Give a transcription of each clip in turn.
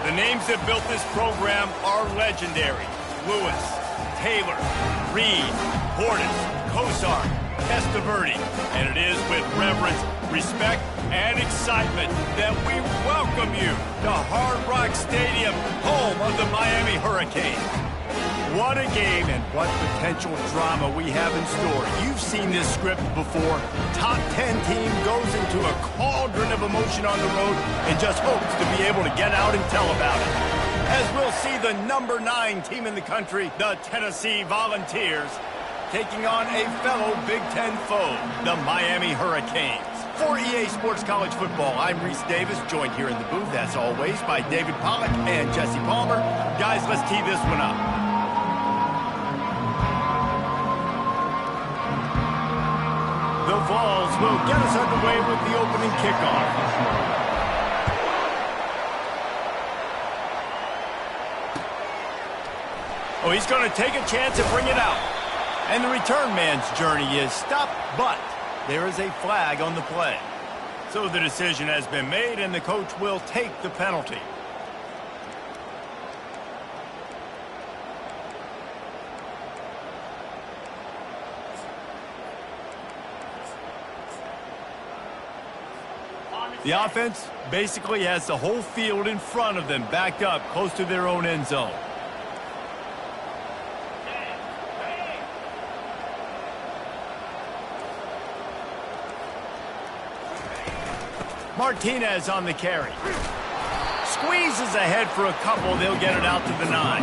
The names that built this program are legendary. Lewis, Taylor, Reed, Portis, Kosar, Testaverde. And it is with reverence, respect, and excitement that we welcome you to Hard Rock Stadium, home of the Miami Hurricanes. What a game and what potential drama we have in store. You've seen this script before. Top 10 team goes into a cauldron of emotion on the road and just hopes to be able to get out and tell about it. As we'll see the number 9 team in the country, the Tennessee Volunteers, taking on a fellow Big Ten foe, the Miami Hurricanes. For EA Sports College Football, I'm Reese Davis, joined here in the booth, as always, by David Pollack and Jesse Palmer. Guys, let's tee this one up. The Vols will get us underway with the opening kickoff. Oh, he's going to take a chance and bring it out. And the return man's journey is stopped, but there is a flag on the play. So the decision has been made, and the coach will take the penalty. The offense basically has the whole field in front of them, backed up close to their own end zone. Martinez on the carry. Squeezes ahead for a couple. They'll get it out to the 9.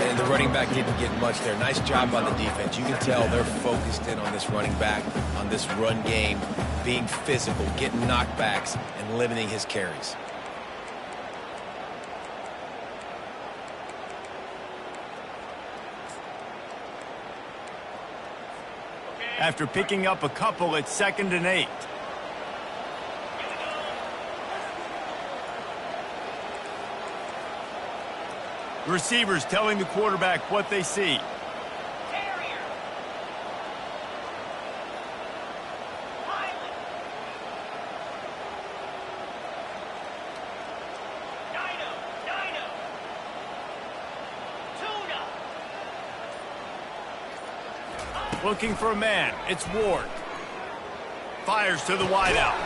And the running back didn't get much there. Nice job on the defense. You can tell they're focused in on this running back, on this run game, being physical, getting knockbacks, and limiting his carries. After picking up a couple, it's 2nd and 8. Receivers telling the quarterback what they see. Looking for a man. It's Ward. Fires to the wideout.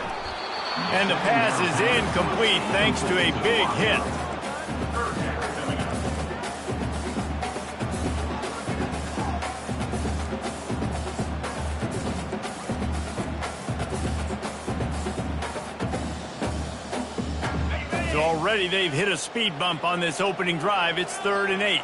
And the pass is incomplete thanks to a big hit. So already they've hit a speed bump on this opening drive. It's 3rd and 8.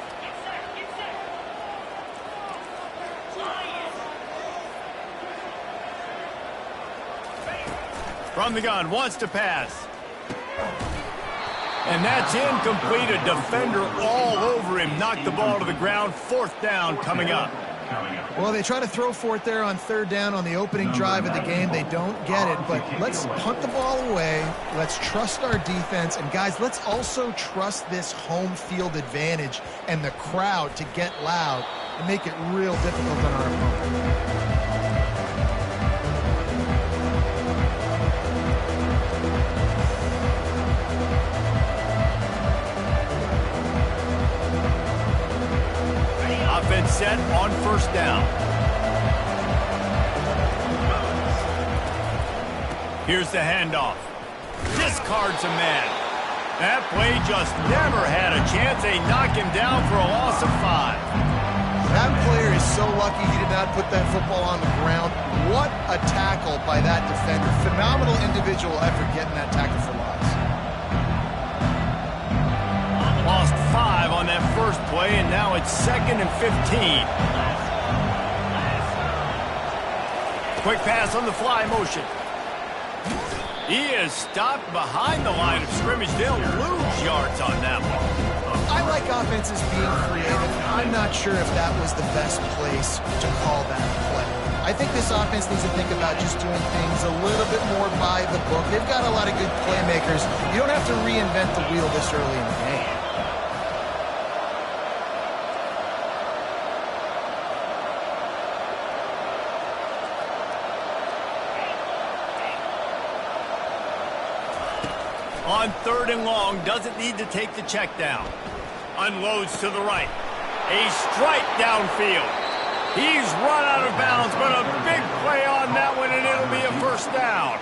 From the gun, wants to pass. And that's incomplete. A defender all over him. Knocked the ball to the ground. 4th down coming up. Well, they try to throw for it there on 3rd down on the opening drive of the game. They don't get it, but let's punt the ball away. Let's trust our defense. And, guys, let's also trust this home field advantage and the crowd to get loud and make it real difficult on our opponent. Offense set on 1st down. Here's the handoff. Discards a man. That play just never had a chance. They knock him down for a loss of 5. That player is so lucky he did not put that football on the ground. What a tackle by that defender. Phenomenal individual effort getting that tackle for loss. Lost 5 on that first play, and now it's 2nd and 15. Quick pass on the fly motion. He is stopped behind the line of scrimmage. They'll lose yards on that one. I like offenses being creative. I'm not sure if that was the best place to call that play. I think this offense needs to think about just doing things a little bit more by the book. They've got a lot of good playmakers. You don't have to reinvent the wheel this early in the game. On 3rd and long, doesn't need to take the check down. Unloads to the right. A strike downfield. He's run out of bounds, but a big play on that one, and it'll be a first down.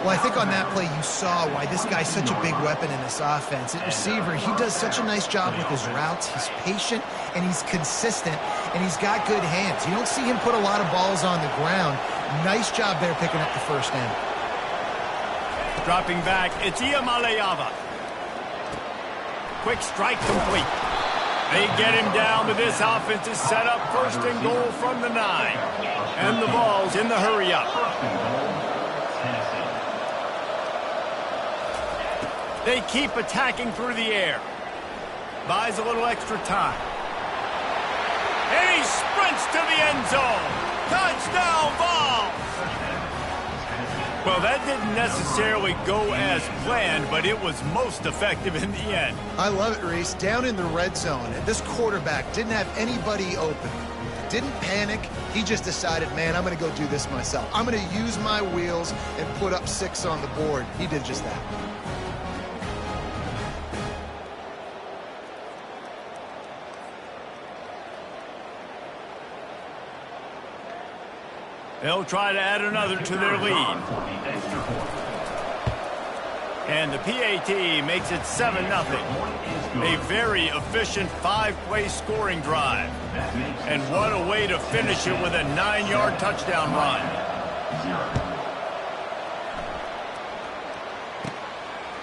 Well, I think on that play you saw why this guy's such a big weapon in this offense. At receiver, he does such a nice job with his routes. He's patient, and he's consistent, and he's got good hands. You don't see him put a lot of balls on the ground. Nice job there picking up the first down. Dropping back, it's Ncaa. Quick strike complete. They get him down, but this offense is set up 1st and goal from the 9. And the ball's in the hurry-up. They keep attacking through the air. Buys a little extra time. And he sprints to the end zone. Touchdown ball! Well, that didn't necessarily go as planned, but it was most effective in the end. I love it, Reese. Down in the red zone, and this quarterback didn't have anybody open. Didn't panic. He just decided, man, I'm going to go do this myself. I'm going to use my wheels and put up 6 on the board. He did just that. They'll try to add another to their lead. And the PAT makes it 7-0. A very efficient 5-play scoring drive. And what a way to finish it with a 9-yard touchdown run.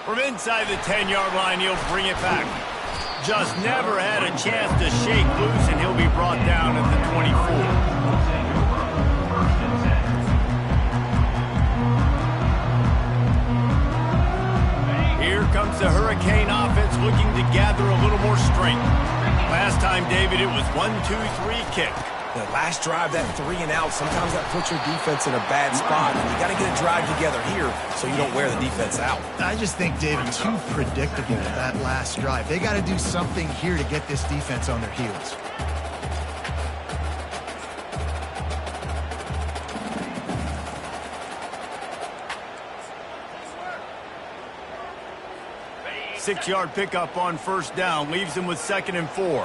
From inside the 10-yard line, he'll bring it back. Just never had a chance to shake loose, and he'll be brought down at the 24. Here comes the Hurricane offense looking to gather a little more strength. Last time, David, it was 1-2-3 kick. The last drive, that 3 and out, sometimes that puts your defense in a bad spot. And you got to get a drive together here so you don't wear the defense out. I just think, David, too predictable that last drive. They got to do something here to get this defense on their heels. Six-yard pickup on 1st down leaves him with 2nd and 4.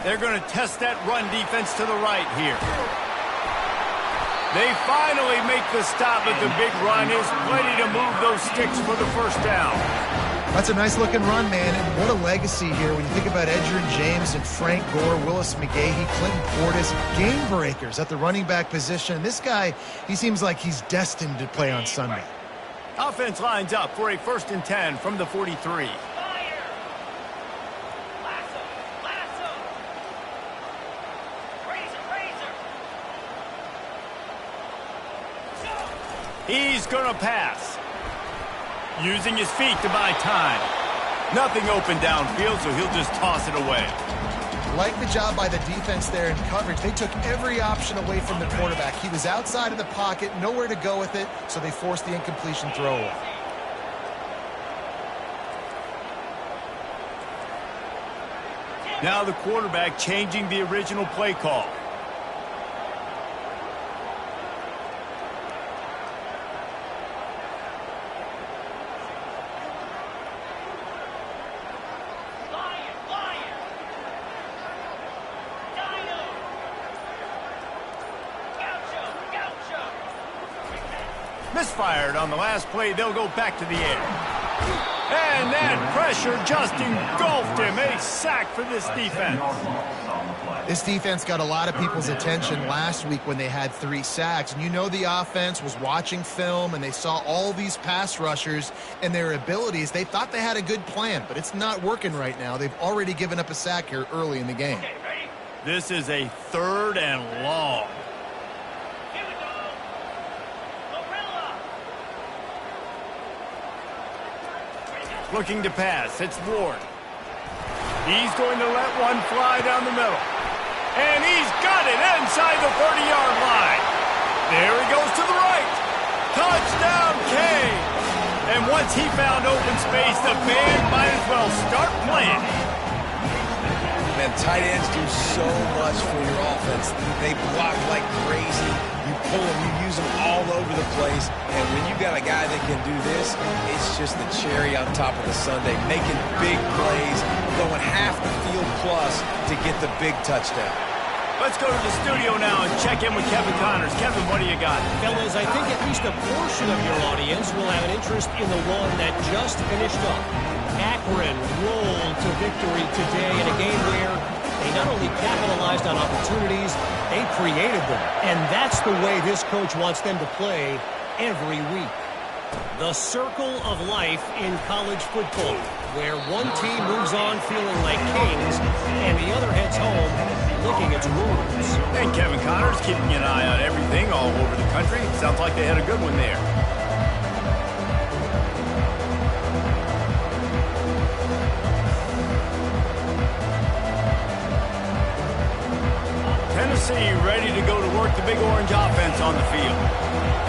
They're going to test that run defense to the right here. They finally make the stop, but the big run is plenty to move those sticks for the 1st down. That's a nice-looking run, man, and what a legacy here when you think about Edgerrin James and Frank Gore, Willis McGahee, Clinton Portis, game breakers at the running back position. This guy, he seems like he's destined to play on Sunday. Offense lines up for a 1st and 10 from the 43. He's going to pass. Using his feet to buy time. Nothing open downfield, so he'll just toss it away. Like the job by the defense there in coverage. They took every option away from the quarterback. He was outside of the pocket, nowhere to go with it, so they forced the incompletion throw away. Now the quarterback changing the original play call. Misfired on the last play. They'll go back to the air. And that pressure just engulfed him. A sack for this defense. This defense got a lot of people's attention last week when they had 3 sacks. And you know the offense was watching film and they saw all these pass rushers and their abilities. They thought they had a good plan, but it's not working right now. They've already given up a sack here early in the game. This is a 3rd and long. Looking to pass. It's Ward. He's going to let one fly down the middle. And he's got it inside the 30-yard line. There he goes to the right. Touchdown, K. And once he found open space, the band might as well start playing. Man, tight ends do so much for your offense. They block like crazy. You pull them, you use them all over the place. And when you got a guy that can do this, it's just the cherry on top of the sundae, making big plays, going half the field plus to get the big touchdown. Let's go to the studio now and check in with Kevin Connors. Kevin, what do you got? Fellas, I think at least a portion of your audience will have an interest in the one that just finished up. Akron rolled to victory today in a game where they not only capitalized on opportunities, they created them. And that's the way this coach wants them to play every week. The circle of life in college football, where one team moves on feeling like kings and the other heads home licking its wounds. And Kevin Connors keeping an eye on everything all over the country. Sounds like they had a good one there. Tennessee ready to go to work the big orange offense on the field.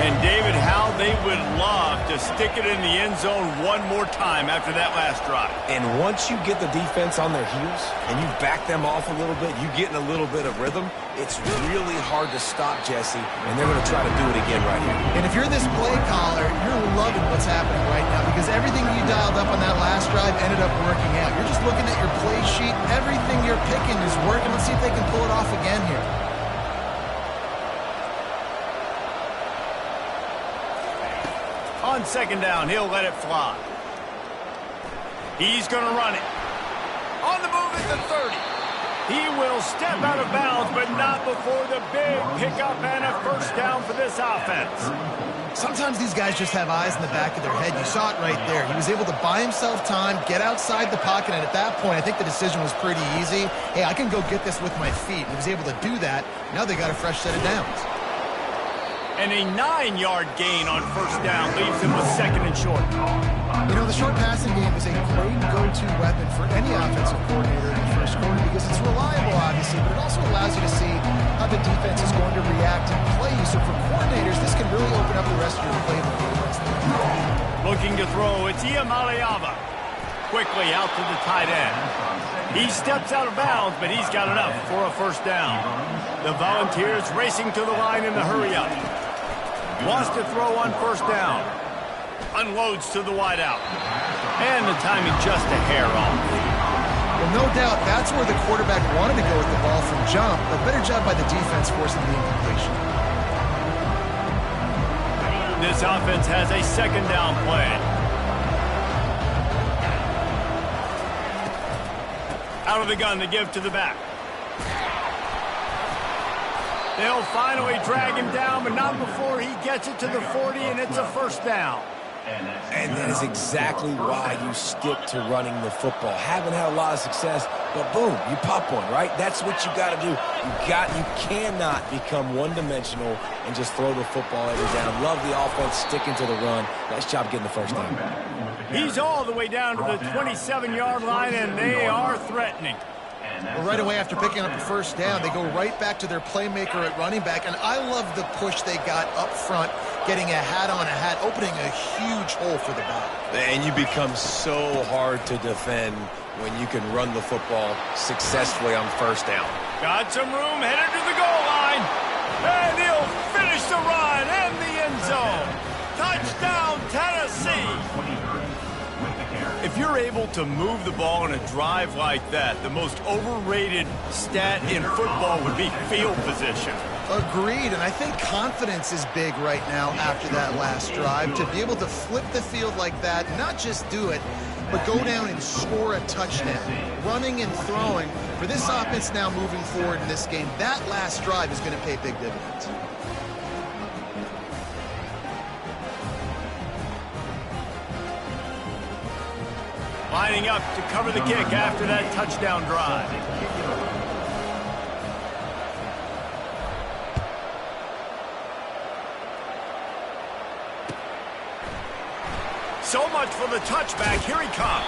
And David, how they would love to stick it in the end zone one more time after that last drive. And once you get the defense on their heels and you back them off a little bit, you get in a little bit of rhythm, it's really hard to stop, Jesse, and they're going to try to do it again right here. And if you're this play caller, you're loving what's happening right now because everything you dialed up on that last drive ended up working out. You're just looking at your play sheet. Everything you're picking is working. Let's see if they can pull it off again here. On second down, he'll let it fly. He's going to run it. On the move at the 30. He will step out of bounds, but not before the big pickup and a first down for this offense. Sometimes these guys just have eyes in the back of their head. You saw it right there. He was able to buy himself time, get outside the pocket, and at that point, I think the decision was pretty easy. Hey, I can go get this with my feet. He was able to do that. Now they got a fresh set of downs. And a 9-yard gain on first down leaves him with second and short. You know, the short passing game is a great go-to weapon for any offensive coordinator in the first quarter because it's reliable, obviously, but it also allows you to see how the defense is going to react and play you. So for coordinators, this can really open up the rest of your playbook. Looking to throw, it's Ncaa. Quickly out to the tight end. He steps out of bounds, but he's got enough for a first down. The Volunteers racing to the line in the hurry-up. Wants to throw on first down. Unloads to the wideout. And the timing just a hair off. Well, no doubt that's where the quarterback wanted to go with the ball from jump, but better job by the defense forcing the incompletion. This offense has a second down play. Out of the gun to give to the back. They'll finally drag him down, but not before he gets it to the 40, and it's a first down. And that is exactly why you stick to running the football. Haven't had a lot of success, but boom, you pop one, right? That's what you got to do. You cannot become one-dimensional and just throw the football every down. Love the offense sticking to the run. Nice job getting the first down. He's all the way down to the 27-yard line, and they are threatening. Well, right away after picking up the first down, they go right back to their playmaker at running back, and I love the push they got up front, getting a hat on a hat, opening a huge hole for the back. And you become so hard to defend when you can run the football successfully on first down. Got some room, headed to the goal line, and he'll finish the run and the end zone. Touchdown, Tennessee! If you're able to move the ball in a drive like that, the most overrated stat in football would be field position. Agreed, and I think confidence is big right now after that last drive. To be able to flip the field like that, not just do it, but go down and score a touchdown. Running and throwing, for this offense now moving forward in this game, that last drive is going to pay big dividends. Lining up to cover the kick after that touchdown drive. So much for the touchback. Here he comes.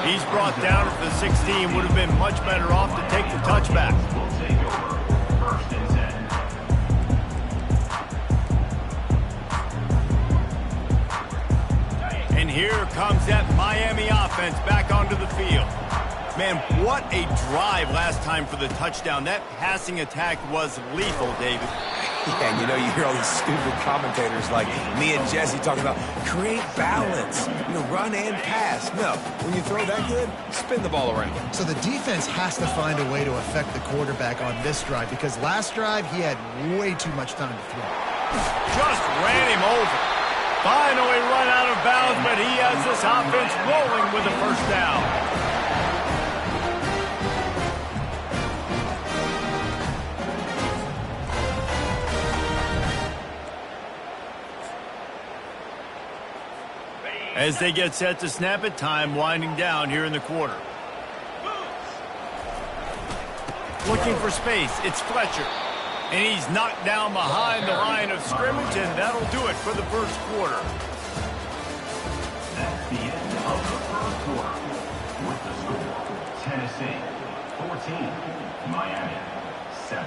He's brought down at the 16. Would have been much better off to take the touchback. And here comes that Miami offense back onto the field. Man, what a drive last time for the touchdown. That passing attack was lethal, David. Yeah, you know, you hear all these stupid commentators like me and Jesse talking about create balance, run and pass. No, when you throw that good, spin the ball around. So the defense has to find a way to affect the quarterback on this drive because last drive he had way too much time to throw. Just ran him over. Finally run out of bounds, but he has this offense rolling with a first down. As they get set to snap it, time winding down here in the quarter. Looking for space, it's Fletcher. And he's knocked down behind the line of scrimmage, and that'll do it for the first quarter. That's the end of the first quarter. With the score, Tennessee 14, Miami 7.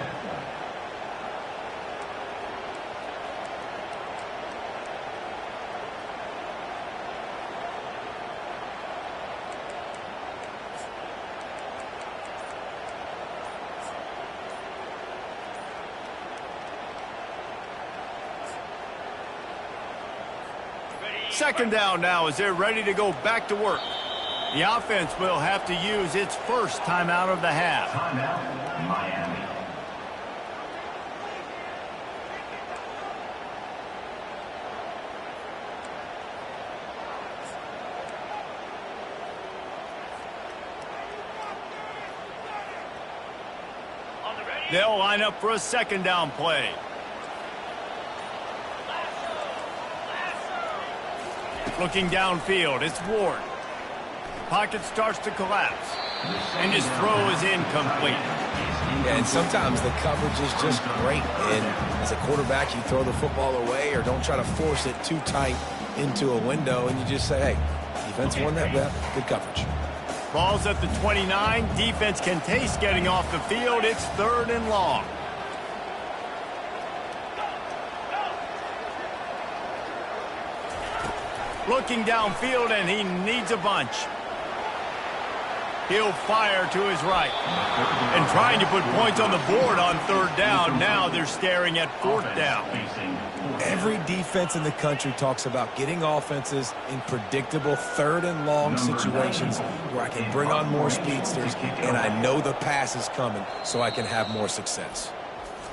Second down now as they're ready to go back to work. The offense will have to use its first timeout of the half. Timeout, Miami. They'll line up for a second down play. Looking downfield, it's Ward. Pocket starts to collapse, and his throw is incomplete. Yeah, and sometimes the coverage is just great. And as a quarterback, you throw the football away or don't try to force it too tight into a window, and you just say, hey, defense won that rep, good coverage. Ball's at the 29. Defense can taste getting off the field. It's 3rd and long. Looking downfield, and he needs a bunch. He'll fire to his right. And trying to put points on the board on 3rd down. Now they're staring at 4th down. Every defense in the country talks about getting offenses in predictable 3rd and long situations where I can bring on more speedsters and I know the pass is coming so I can have more success.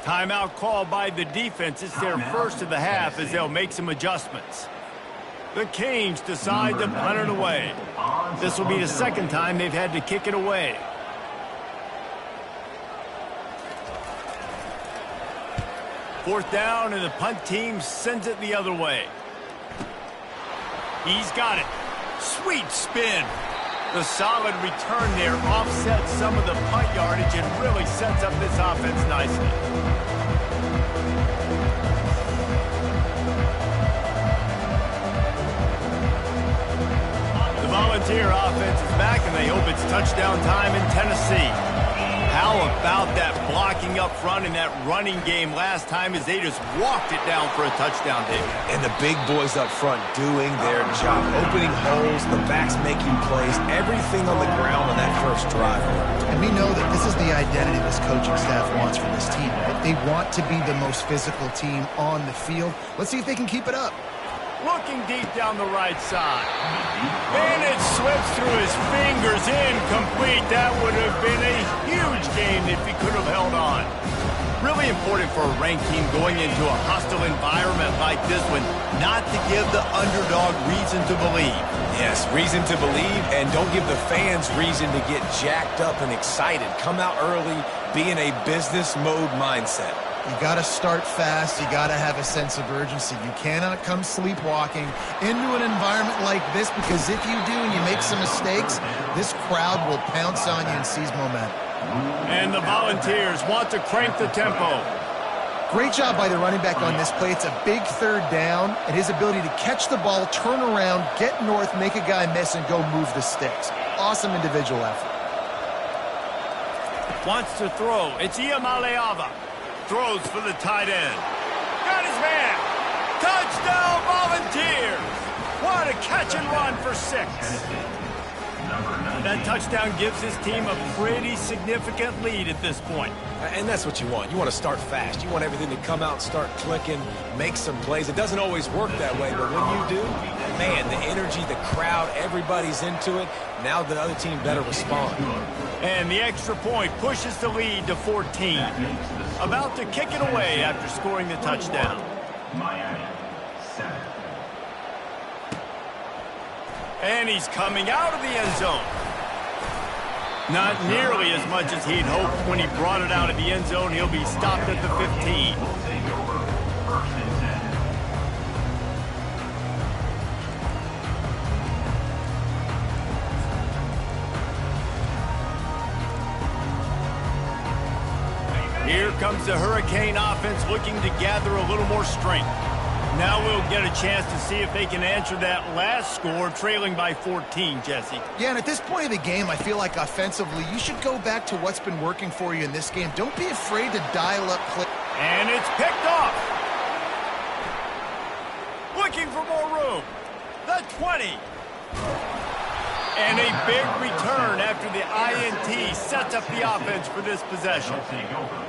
Timeout called by the defense. It's their first of the half as they'll make some adjustments. The Canes decide to punt it away. This will be the second time they've had to kick it away. Fourth down, and the punt team sends it the other way. He's got it. Sweet spin. The solid return there offsets some of the punt yardage and really sets up this offense nicely. Volunteer offense is back, and they hope it's touchdown time in Tennessee. How about that blocking up front in that running game last time as they just walked it down for a touchdown, David? And the big boys up front doing their job, opening holes, the backs making plays, everything on the ground on that first drive. And we know that this is the identity this coaching staff wants from this team, right? They want to be the most physical team on the field. Let's see if they can keep it up. Looking deep down the right side. And it slips through his fingers, incomplete. That would have been a huge game if he could have held on. Really important for a ranked team going into a hostile environment like this one, not to give the underdog reason to believe. Yes, reason to believe, and don't give the fans reason to get jacked up and excited. Come out early, be in a business mode mindset. You got to start fast. You got to have a sense of urgency. You cannot come sleepwalking into an environment like this, because if you do and you make some mistakes, this crowd will pounce on you and seize momentum. And the Volunteers want to crank the tempo. Great job by the running back on this play. It's a big 3rd down, and his ability to catch the ball, turn around, get north, make a guy miss, and go move the sticks. Awesome individual effort. Wants to throw. It's Iamaleava. Throws for the tight end. Got his man. Touchdown, Volunteers. What a catch and run for 6. That touchdown gives his team a pretty significant lead at this point. And that's what you want. You want to start fast. You want everything to come out, start clicking, make some plays. It doesn't always work that way, but when you do, man, the energy, the crowd, everybody's into it. Now the other team better respond. And the extra point pushes the lead to 14. About to kick it away after scoring the touchdown. Miami, 7. And he's coming out of the end zone. Not nearly as much as he'd hoped when he brought it out of the end zone. He'll be stopped at the 15. Will take over. 1st and 10. Here comes the Hurricane offense looking to gather a little more strength. Now we'll get a chance to see if they can answer that last score, trailing by 14, Jesse. Yeah, and at this point of the game, I feel like offensively, you should go back to what's been working for you in this game. Don't be afraid to dial up play. And it's picked off. Looking for more room. The 20. And a big return after the INT sets up the offense for this possession.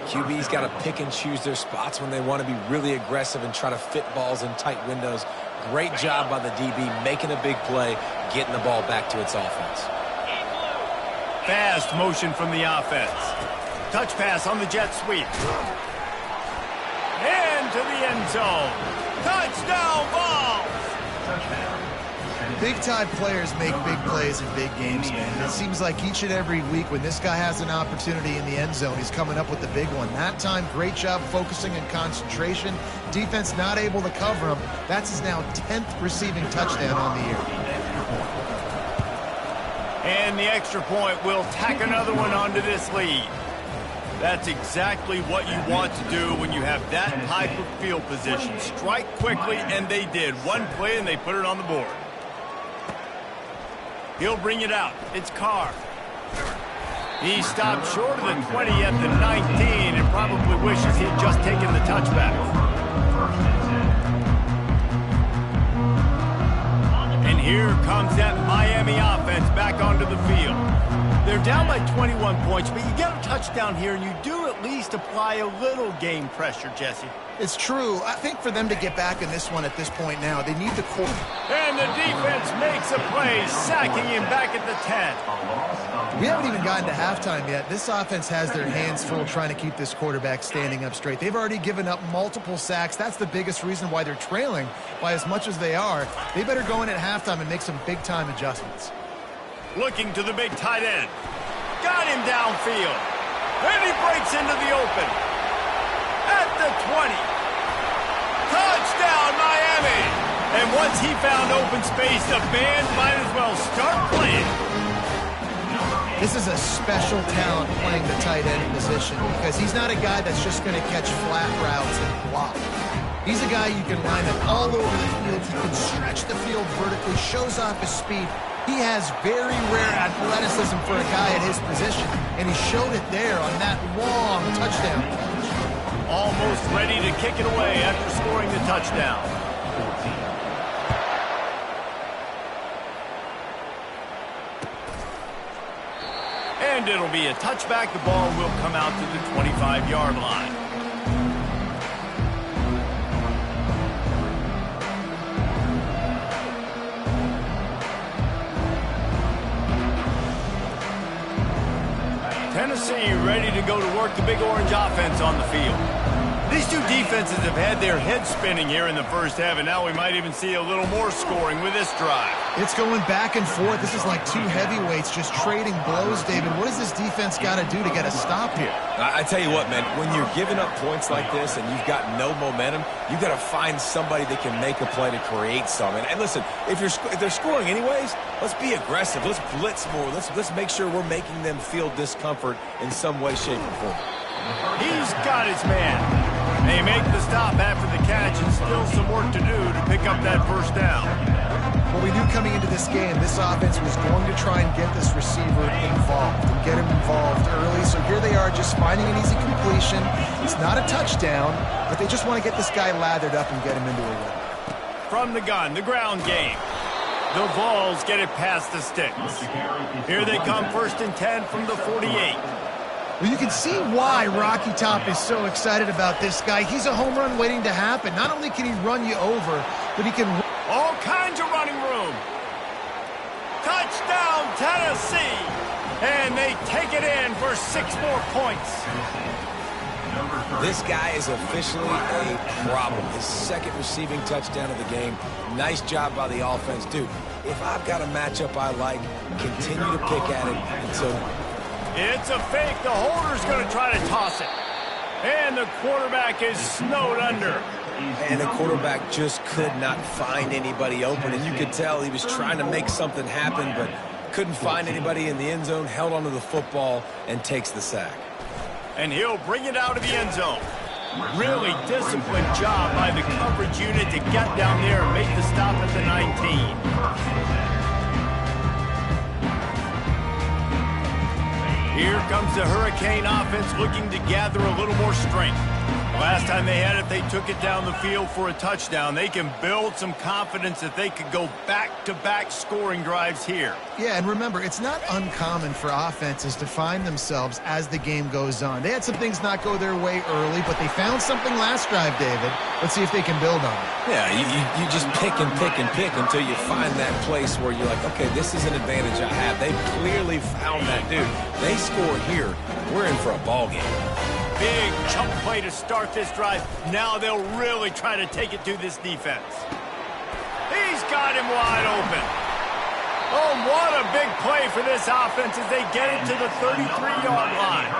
QB's got to pick and choose their spots when they want to be really aggressive and try to fit balls in tight windows. Great job by the DB making a big play, getting the ball back to its offense. Fast motion from the offense. Touch pass on the jet sweep. Into the end zone. Touchdown ball. Big-time players make big plays in big games, man. It seems like each and every week when this guy has an opportunity in the end zone, he's coming up with the big one. That time, great job focusing and concentration. Defense not able to cover him. That's his now 10th receiving touchdown on the year. And the extra point will tack another one onto this lead. That's exactly what you want to do when you have that type of field position. Strike quickly, and they did. One play, and they put it on the board. He'll bring it out. It's Carr. He stopped short of the 20 at the 19 and probably wishes he had just taken the touchback. And here comes that Miami offense back onto the field. They're down by 21 points, but you get a touchdown here, and you do at least apply a little game pressure, Jesse. It's true. I think for them to get back in this one at this point now, they need the quarter. And the defense makes a play, sacking him back at the 10. We haven't even gotten to halftime yet. This offense has their hands full trying to keep this quarterback standing up straight. They've already given up multiple sacks. That's the biggest reason why they're trailing by as much as they are. They better go in at halftime and make some big-time adjustments. Looking to the big tight end. Got him downfield. And he breaks into the open. At the 20. Touchdown, Miami. And once he found open space, the band might as well start playing. This is a special talent playing the tight end position because he's not a guy that's just going to catch flat routes and block. He's a guy you can line up all over the field. He can stretch the field vertically, shows off his speed. He has very rare athleticism for a guy at his position, and he showed it there on that long touchdown. Almost ready to kick it away after scoring the touchdown. And it'll be a touchback. The ball will come out to the 25-yard line. Tennessee ready to go to work the Big Orange offense on the field. These two defenses have had their heads spinning here in the first half, and now we might even see a little more scoring with this drive. It's going back and forth. This is like two heavyweights just trading blows, David. What does this defense got to do to get a stop here? I tell you what, man, when you're giving up points like this and you've got no momentum, you've got to find somebody that can make a play to create some. And listen, if they're scoring anyways, let's be aggressive. Let's blitz more. Let's make sure we're making them feel discomfort in some way, shape, or form. He's got his man. They make the stop after the catch, and still some work to do to pick up that first down. Well, we knew coming into this game, this offense was going to try and get this receiver involved and get him involved early. So here they are just finding an easy completion. It's not a touchdown, but they just want to get this guy lathered up and get him into a run. From the gun, the ground game. The Vols get it past the sticks. Here they come, 1st and 10 from the 48. Well, you can see why Rocky Top is so excited about this guy. He's a home run waiting to happen. Not only can he run you over, but he can... All kinds of running room. Touchdown, Tennessee. And they take it in for 6 more points. This guy is officially a problem. His 2nd receiving touchdown of the game. Nice job by the offense. Dude, if I've got a matchup I like, continue to pick at it until... It's a fake. The holder's going to try to toss it. And the quarterback is snowed under. And the quarterback just could not find anybody open. And you could tell he was trying to make something happen, but couldn't find anybody in the end zone, held onto the football, and takes the sack. And he'll bring it out of the end zone. Really disciplined job by the coverage unit to get down there and make the stop at the 19. Here comes the Hurricane offense looking to gather a little more strength. Last time they had it, they took it down the field for a touchdown. They can build some confidence that they could go back-to-back scoring drives here. Yeah, and remember, it's not uncommon for offenses to find themselves as the game goes on. They had some things not go their way early, but they found something last drive, David. Let's see if they can build on it. Yeah, you just pick and pick and pick until you find that place where you're like, okay, this is an advantage I have. They clearly found that, dude. They score here, we're in for a ball game. Big chunk play to start this drive. Now they'll really try to take it to this defense. He's got him wide open. Oh, what a big play for this offense as they get it to the 33-yard line.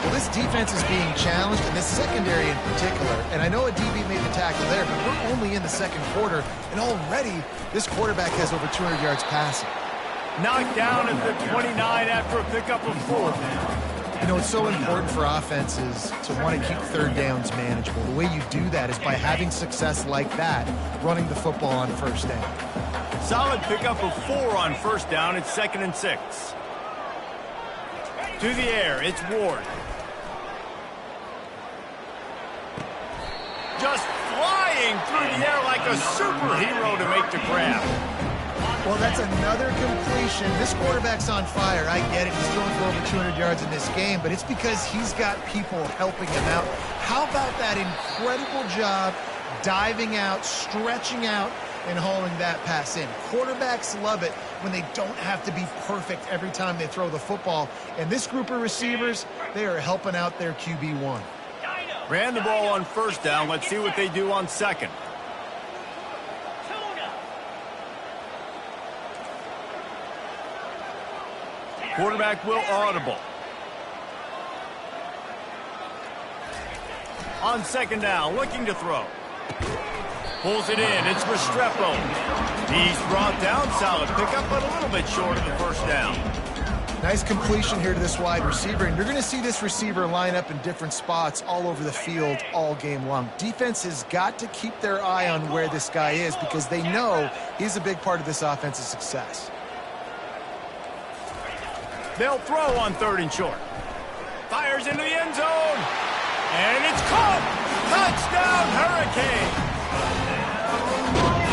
Well, this defense is being challenged, and this secondary in particular. And I know a DB made the tackle there, but we're only in the 2nd quarter, and already this quarterback has over 200 yards passing. Knocked down at the 29 after a pickup of 4. You know, it's so important for offenses to want to keep 3rd downs manageable. The way you do that is by having success like that, running the football on 1st down. Solid pickup of 4 on 1st down. It's 2nd and 6. To the air, it's Ward. Just flying through the air like a superhero to make the grab. Well, that's another completion. This quarterback's on fire. I get it. He's throwing for over 200 yards in this game, but it's because he's got people helping him out. How about that incredible job diving out, stretching out, and hauling that pass in? Quarterbacks love it when they don't have to be perfect every time they throw the football. And this group of receivers, they are helping out their QB1. Ran the ball on 1st down. Let's see what they do on 2nd. Quarterback will audible. On 2nd down, looking to throw. Pulls it in. It's Restrepo. He's brought down. Solid pickup, but a little bit short of the 1st down. Nice completion here to this wide receiver, and you're going to see this receiver line up in different spots all over the field all game long. Defense has got to keep their eye on where this guy is because they know he's a big part of this offense's success. They'll throw on 3rd and short. Fires into the end zone. And it's caught. Touchdown, Hurricane.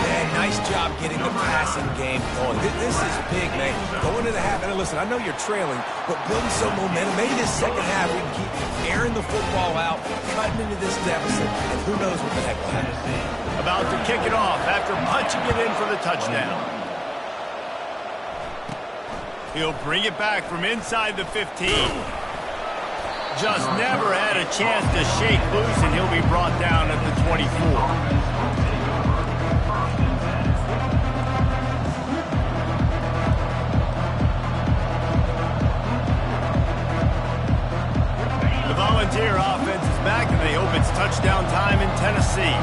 Man, nice job getting the passing game going. This is big, man. Going into the half, and listen, I know you're trailing, but building some momentum. Maybe this 2nd half we can keep airing the football out, cutting into this deficit, and who knows what the heck will happen. About to kick it off after punching it in for the touchdown. He'll bring it back from inside the 15. Just never had a chance to shake loose, and he'll be brought down at the 24. The Volunteer offense is back, and they hope it's touchdown time in Tennessee.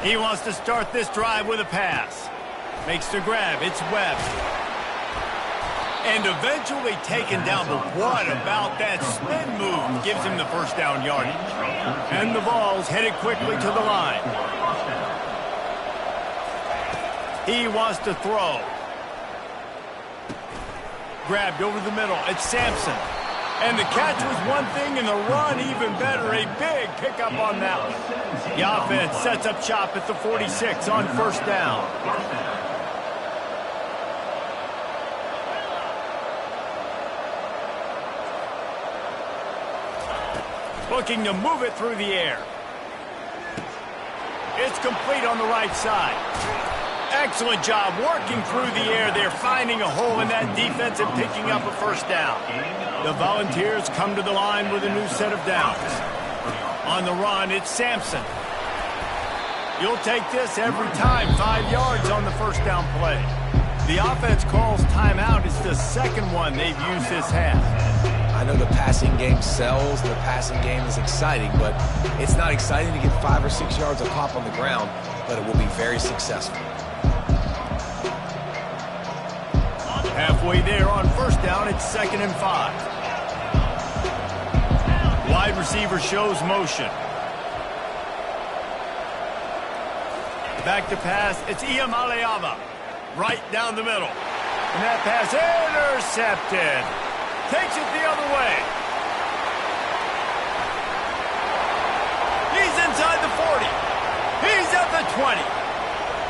He wants to start this drive with a pass. Makes the grab. It's Webb. And eventually taken down. But what about that spin move? Gives him the 1st down yardage. And the ball's headed quickly to the line. He wants to throw. Grabbed over the middle. It's Sampson. And the catch was one thing, and the run even better. A big pickup on that one. The offense sets up shop at the 46 on first down. Looking to move it through the air. It's complete on the right side. Excellent job working through the air. They're finding a hole in that defense and picking up a first down. The Volunteers come to the line with a new set of downs. On the run, it's Sampson. You'll take this every time. 5 yards on the first down play. The offense calls timeout. It's the second one they've used this half. I know the passing game sells, the passing game is exciting, but it's not exciting to get 5 or 6 yards a pop on the ground, but it will be very successful. Halfway there on first down, it's 2nd and 5. Wide receiver shows motion. Back to pass, it's Ncaa. Right down the middle. And that pass intercepted. Takes it the other way. He's inside the 40. He's at the 20.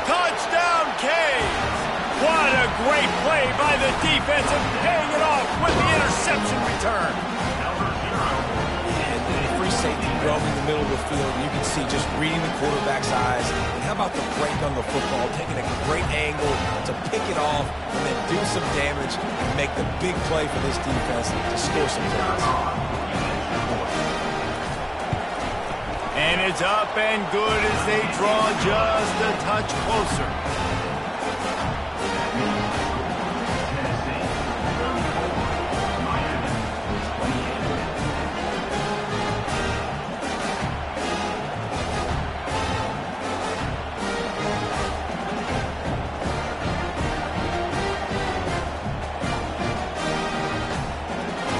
Touchdown, Canes. What a great play by the defense and paying it off with the interception return. And free safety roaming in the middle of the field. You can see just reading the quarterback's eyes. And how about the break on the football, taking a great angle to pick it off and then do some damage and make the big play for this defense to score some points. And it's up and good as they draw just a touch closer.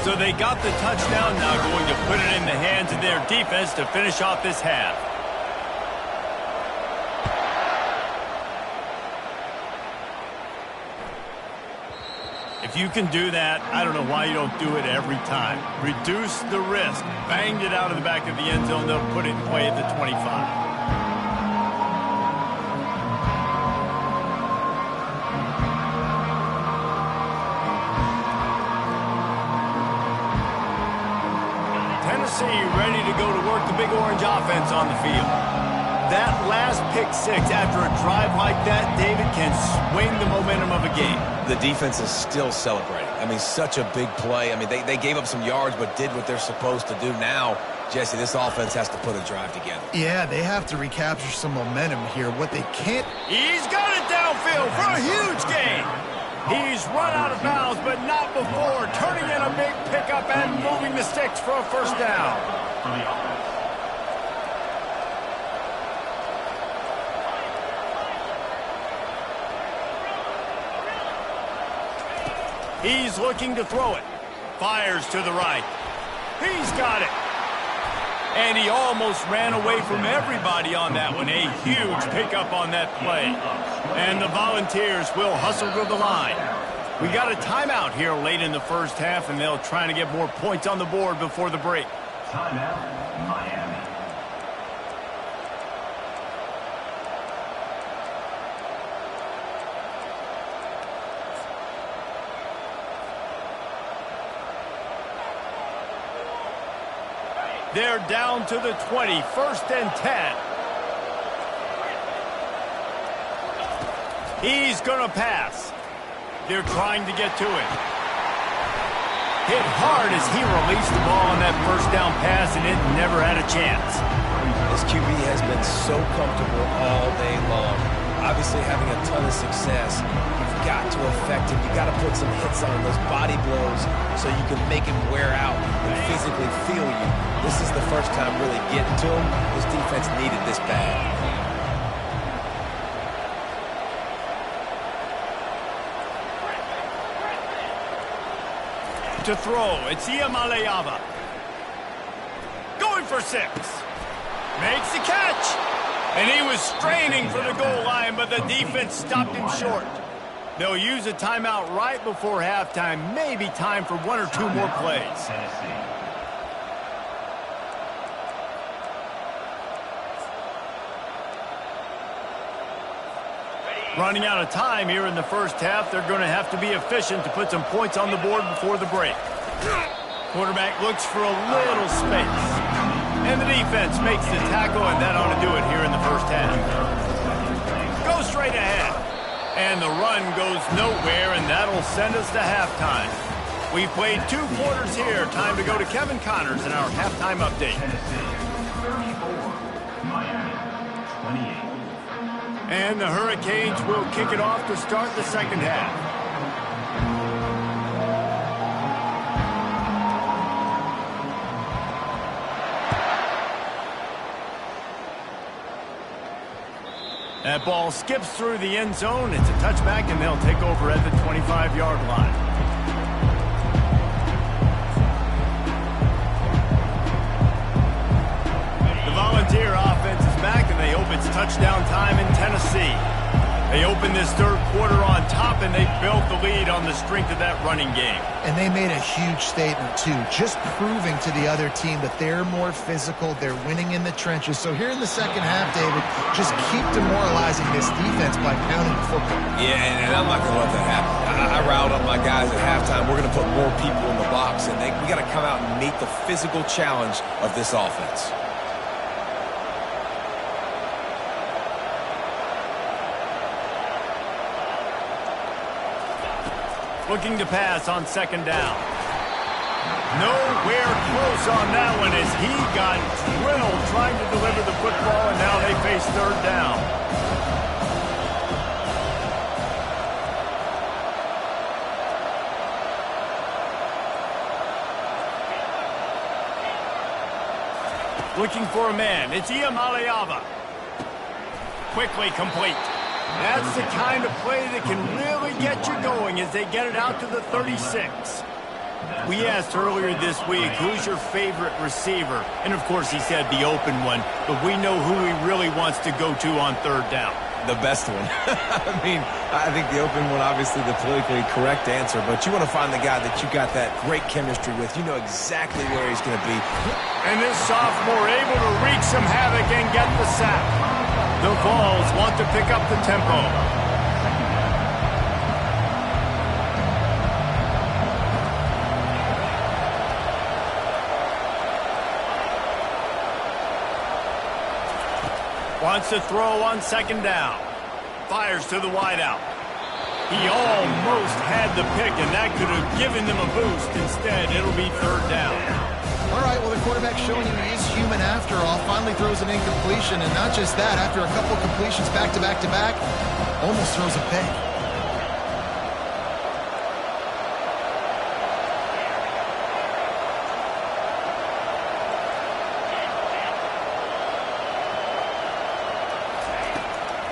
So they got the touchdown, now going to put it in the hands of their defense to finish off this half. If you can do that, I don't know why you don't do it every time. Reduce the risk. Banged it out of the back of the end zone. They'll put it in play at the 25. Ready to go to work the Big Orange offense on the field. That last pick six after a drive like that, David, can swing the momentum of a game. The defense is still celebrating. I mean, such a big play. I mean, they gave up some yards but did what they're supposed to do. Now, Jesse, this offense has to put a drive together. Yeah, they have to recapture some momentum here. What they can't... He's got it downfield for a huge gain. He's run out of bounds, but not before turning in a big pickup and moving the sticks for a first down. He's looking to throw it. Fires to the right. He's got it. And he almost ran away from everybody on that one. A huge pickup on that play. And the Volunteers will hustle to the line. We got a timeout here late in the first half, and they'll try to get more points on the board before the break. Timeout, Miami. They're down to the 20, 1st and 10. He's going to pass. They're trying to get to him. Hit hard as he released the ball on that first down pass, and it never had a chance. This QB has been so comfortable all day long. Obviously having a ton of success. You've got to affect him. You've got to put some hits on him, those body blows, so you can make him wear out and physically feel you. This is the first time really getting to him. This defense needed this bad. To throw, it's Ncaa. Going for 6. Makes the catch. And he was straining for the goal line, but the defense stopped him short. They'll use a timeout right before halftime. Maybe time for one or two more plays. Running out of time here in the first half. They're going to have to be efficient to put some points on the board before the break. Quarterback looks for a little space. And the defense makes the tackle, and that ought to do it here in the first half. Go straight ahead. And the run goes nowhere, and that'll send us to halftime. We've played 2 quarters here. Time to go to Kevin Connors in our halftime update. Tennessee 34, Miami 28. And the Hurricanes will kick it off to start the second half. That ball skips through the end zone. It's a touchback, and they'll take over at the 25-yard line. The Volunteer offense is back, and they hope it's touchdown time in Tennessee. They opened this third quarter on top, and they built the lead on the strength of that running game. And they made a huge statement, too, just proving to the other team that they're more physical, they're winning in the trenches. So here in the second half, David, just keep demoralizing this defense by pounding the football. Yeah, and I'm not going to let that happen. I riled up my guys at halftime. We're going to put more people in the box, and we got to come out and meet the physical challenge of this offense. Looking to pass on second down. Nowhere close on that one as he got drilled trying to deliver the football, and now they face third down. Looking for a man. It's Ncaa. Quickly complete. That's the kind of play that can really get you going as they get it out to the 36. We asked earlier this week, who's your favorite receiver? And, of course, he said the open one, but we know who he really wants to go to on third down. The best one. I mean, I think the open one, obviously the politically correct answer, but you want to find the guy that you got that great chemistry with. You know exactly where he's going to be. And this sophomore able to wreak some havoc and get the sack. The Vols want to pick up the tempo. Wants to throw on second down. Fires to the wideout. He almost had the pick, and that could have given them a boost. Instead, it'll be third down. All right, well, the quarterback showing you he is human after all. Finally throws an incompletion, and not just that, after a couple completions back-to-back-to-back, almost throws a pick.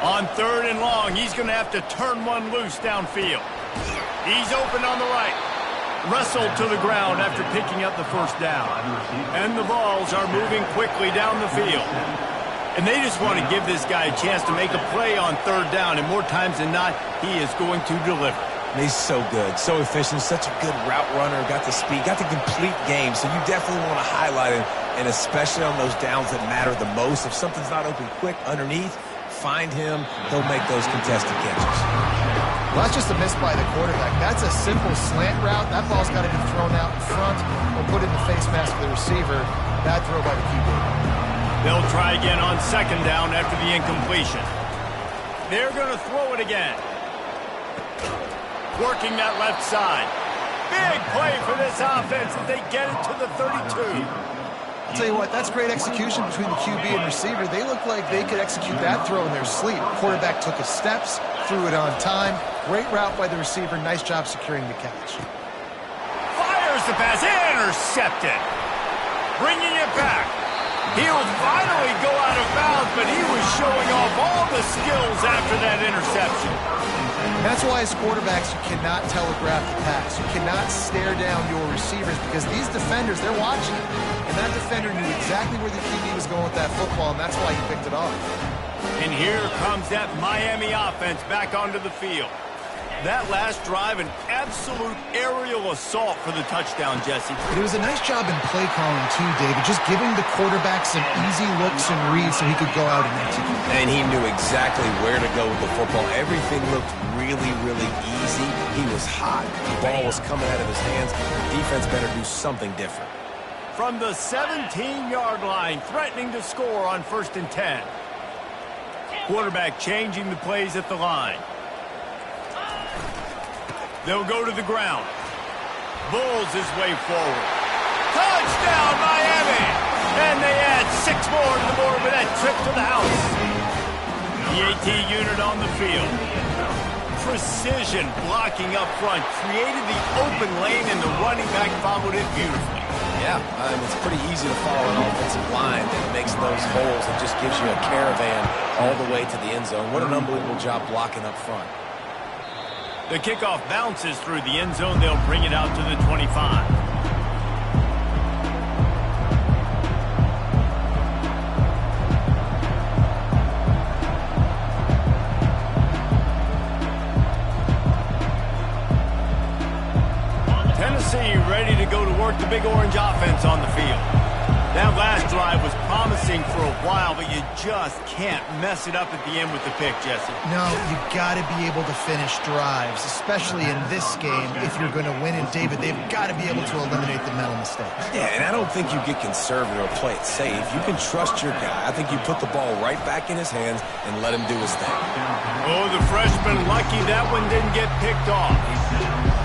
On third and long, he's going to have to turn one loose downfield. He's open on the right. Wrestled to the ground after picking up the first down. And the Vols are moving quickly down the field. And they just want to give this guy a chance to make a play on third down. And more times than not, he is going to deliver. He's so good, so efficient, such a good route runner, got the speed, got the complete game. So you definitely want to highlight him, and especially on those downs that matter the most. If something's not open quick underneath, find him. He'll make those contested catches. Well, that's just a miss by the quarterback. That's a simple slant route. That ball's got to be thrown out in front or put in the face mask of the receiver. Bad throw by the QB. They'll try again on second down after the incompletion. They're going to throw it again. Working that left side. Big play for this offense as they get it to the 32. I'll tell you what, that's great execution between the QB and receiver. They look like they could execute that throw in their sleep. Quarterback took his steps, threw it on time. Great route by the receiver. Nice job securing the catch. Fires the pass. Intercepted. Bringing it back. He'll finally go out of bounds, but he was showing off all the skills after that interception. That's why as quarterbacks, you cannot telegraph the pass. You cannot stare down your receivers because these defenders, they're watching. And that defender knew exactly where the QB was going with that football, and that's why he picked it off. And here comes that Miami offense back onto the field. That last drive, an absolute aerial assault for the touchdown, Jesse. It was a nice job in play calling too, David, just giving the quarterback some easy looks and reads so he could go out and execute. And he knew exactly where to go with the football. Everything looked really, really easy. He was hot. The ball was coming out of his hands. The defense better do something different. From the 17-yard line, threatening to score on 1st and 10. Quarterback changing the plays at the line. They'll go to the ground. Bulls his way forward. Touchdown, Miami! And they add 6 more to the board with that trip to the house. The AT unit on the field. Precision blocking up front. Created the open lane, and the running back followed it beautifully. Yeah, it's pretty easy to follow an offensive line that makes those holes and just gives you a caravan all the way to the end zone. What an unbelievable job blocking up front. The kickoff bounces through the end zone. They'll bring it out to the 25. Tennessee ready to go to work the Big Orange offense on the field. That last drive was promising for a while, but you just can't mess it up at the end with the pick, Jesse. No, you've got to be able to finish drives, especially in this game. If you're going to win, and David, they've got to be able to eliminate the mental mistakes. Yeah, and I don't think you get conservative or play it safe. You can trust your guy. I think you put the ball right back in his hands and let him do his thing. Oh, the freshman lucky that one didn't get picked off.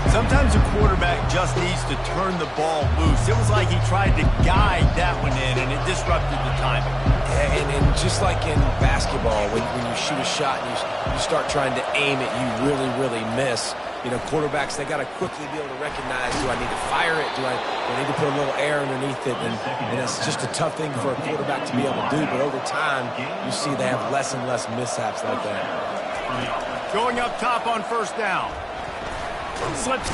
Sometimes a quarterback just needs to turn the ball loose. It was like he tried to guide that one in, and it disrupted the timing. Yeah, and just like in basketball, when you shoot a shot and you start trying to aim it, you really, really miss. You know, quarterbacks, they got to quickly be able to recognize, do I need to fire it? Do I need to put a little air underneath it? And it's just a tough thing for a quarterback to be able to do. But over time, you see they have less and less mishaps like that. Going up top on 1st down. Slips,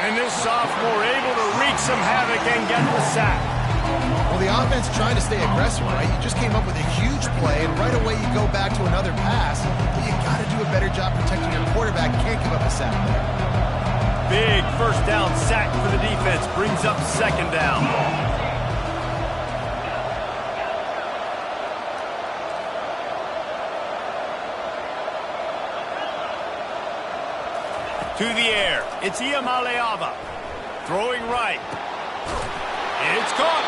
and this sophomore able to wreak some havoc and get the sack. Well, the offense trying to stay aggressive, right? You just came up with a huge play, and right away you go back to another pass. But you got to do a better job protecting your quarterback. Can't give up a sack there. Big 1st down sack for the defense. Brings up 2nd down. To the air, it's Iamaleava. Throwing right. It's caught.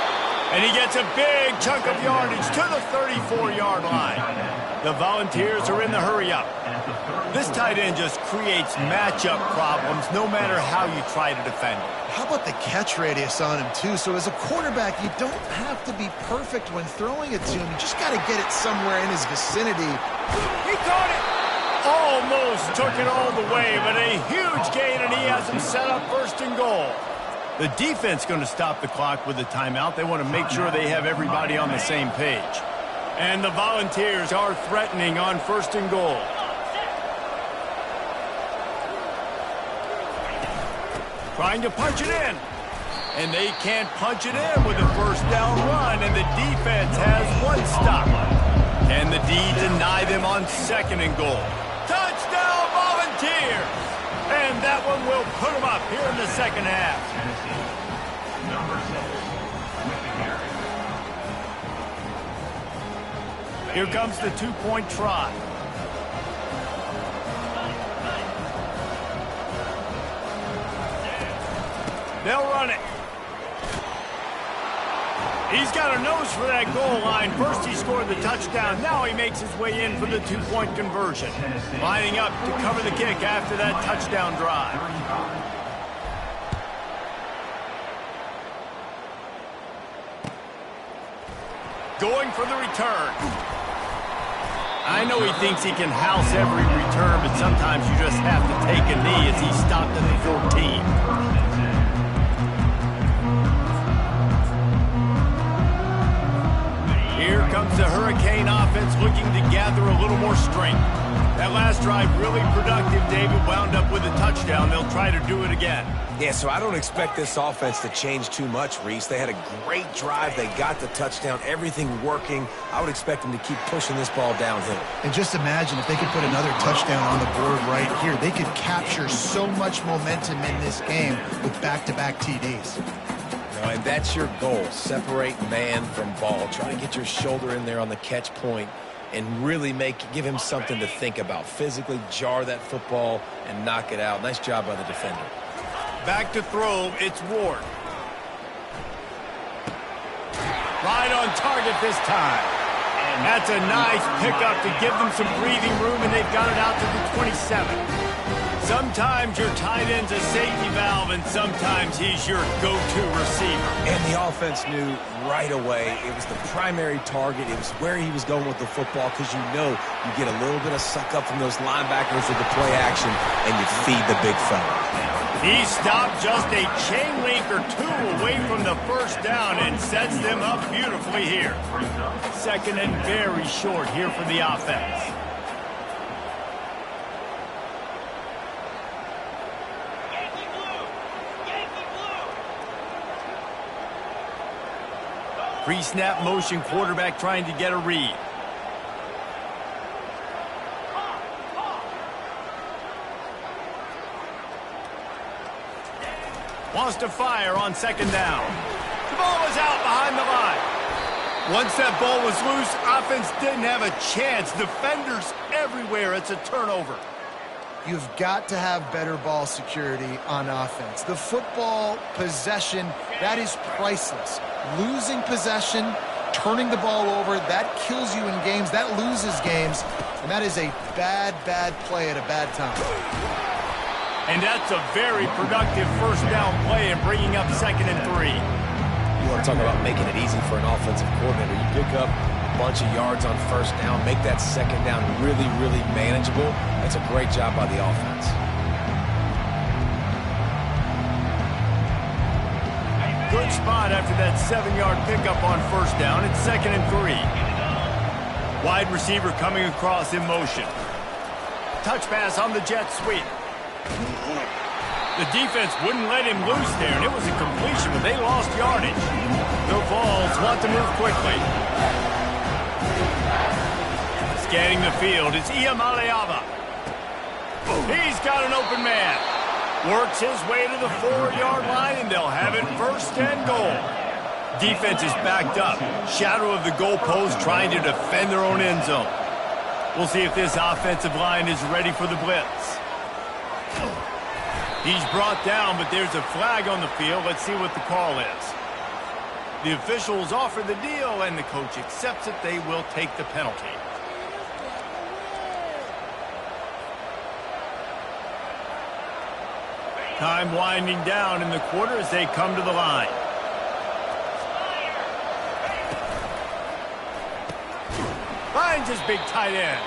And he gets a big chunk of yardage to the 34-yard line. The Volunteers are in the hurry-up. This tight end just creates matchup problems no matter how you try to defend it. How about the catch radius on him, too? So as a quarterback, you don't have to be perfect when throwing it to him. You just got to get it somewhere in his vicinity. He caught it. Almost took it all the way, but a huge gain, and he has him set up 1st and goal. The defense going to stop the clock with a timeout. They want to make sure they have everybody on the same page. And the Volunteers are threatening on 1st and goal. Trying to punch it in. And they can't punch it in with a 1st down run, and the defense has one stop. Can the D deny them on 2nd and goal? Touchdown, Volunteers! And that one will put them up here in the 2nd half. Here comes the 2-point try. They'll run it. He's got a nose for that goal line. First he scored the touchdown. Now he makes his way in for the 2-point conversion. Lining up to cover the kick after that touchdown drive. Going for the return. I know he thinks he can house every return, but sometimes you just have to take a knee as he stopped at the 14. Here comes the Hurricane. Hurricane offense looking to gather a little more strength. That last drive really productive, David, wound up with a touchdown. They'll try to do it again. Yeah, so I don't expect this offense to change too much, Reese. They had a great drive. They got the touchdown, everything working. I would expect them to keep pushing this ball downhill. And just imagine if they could put another touchdown on the board right here. They could capture so much momentum in this game with back-to-back TDs. And that's your goal. Separate man from ball. Try to get your shoulder in there on the catch point and really give him something to think about. Physically jar that football and knock it out. Nice job by the defender. Back to throw, it's Ward. Right on target this time. And that's a nice pickup to give them some breathing room, and they've got it out to the 27. Sometimes your tight end's a safety valve, and sometimes he's your go-to receiver. And the offense knew right away it was the primary target. It was where he was going with the football, because you know you get a little bit of suck up from those linebackers with the play action, and you feed the big fella. He stopped just a chain link or two away from the first down and sets them up beautifully here. Second and very short here for the offense. Pre-snap motion, quarterback trying to get a read. Wants to fire on second down. The ball was out behind the line. Once that ball was loose, offense didn't have a chance. Defenders everywhere. It's a turnover. You've got to have better ball security on offense. The football possession, that is priceless. Losing possession, turning the ball over, that kills you in games, that loses games, and that is a bad, bad play at a bad time. And that's a very productive first down play and bringing up 2nd and 3. You want to talk about making it easy for an offensive coordinator. You pick up a bunch of yards on first down, make that second down really, really manageable. That's a great job by the offense. Good spot after that 7-yard pickup on first down. It's 2nd and 3. Wide receiver coming across in motion. Touch pass on the jet sweep. The defense wouldn't let him loose there, and it was a completion, but they lost yardage. The Vols want to move quickly. Scanning the field, it's Ncaa. He's got an open man. Works his way to the 4-yard line, and they'll have it 1st and goal. Defense is backed up. Shadow of the goalpost trying to defend their own end zone. We'll see if this offensive line is ready for the blitz. He's brought down, but there's a flag on the field. Let's see what the call is. The officials offer the deal, and the coach accepts it. They will take the penalty. Time winding down in the quarter as they come to the line. Finds his big tight end.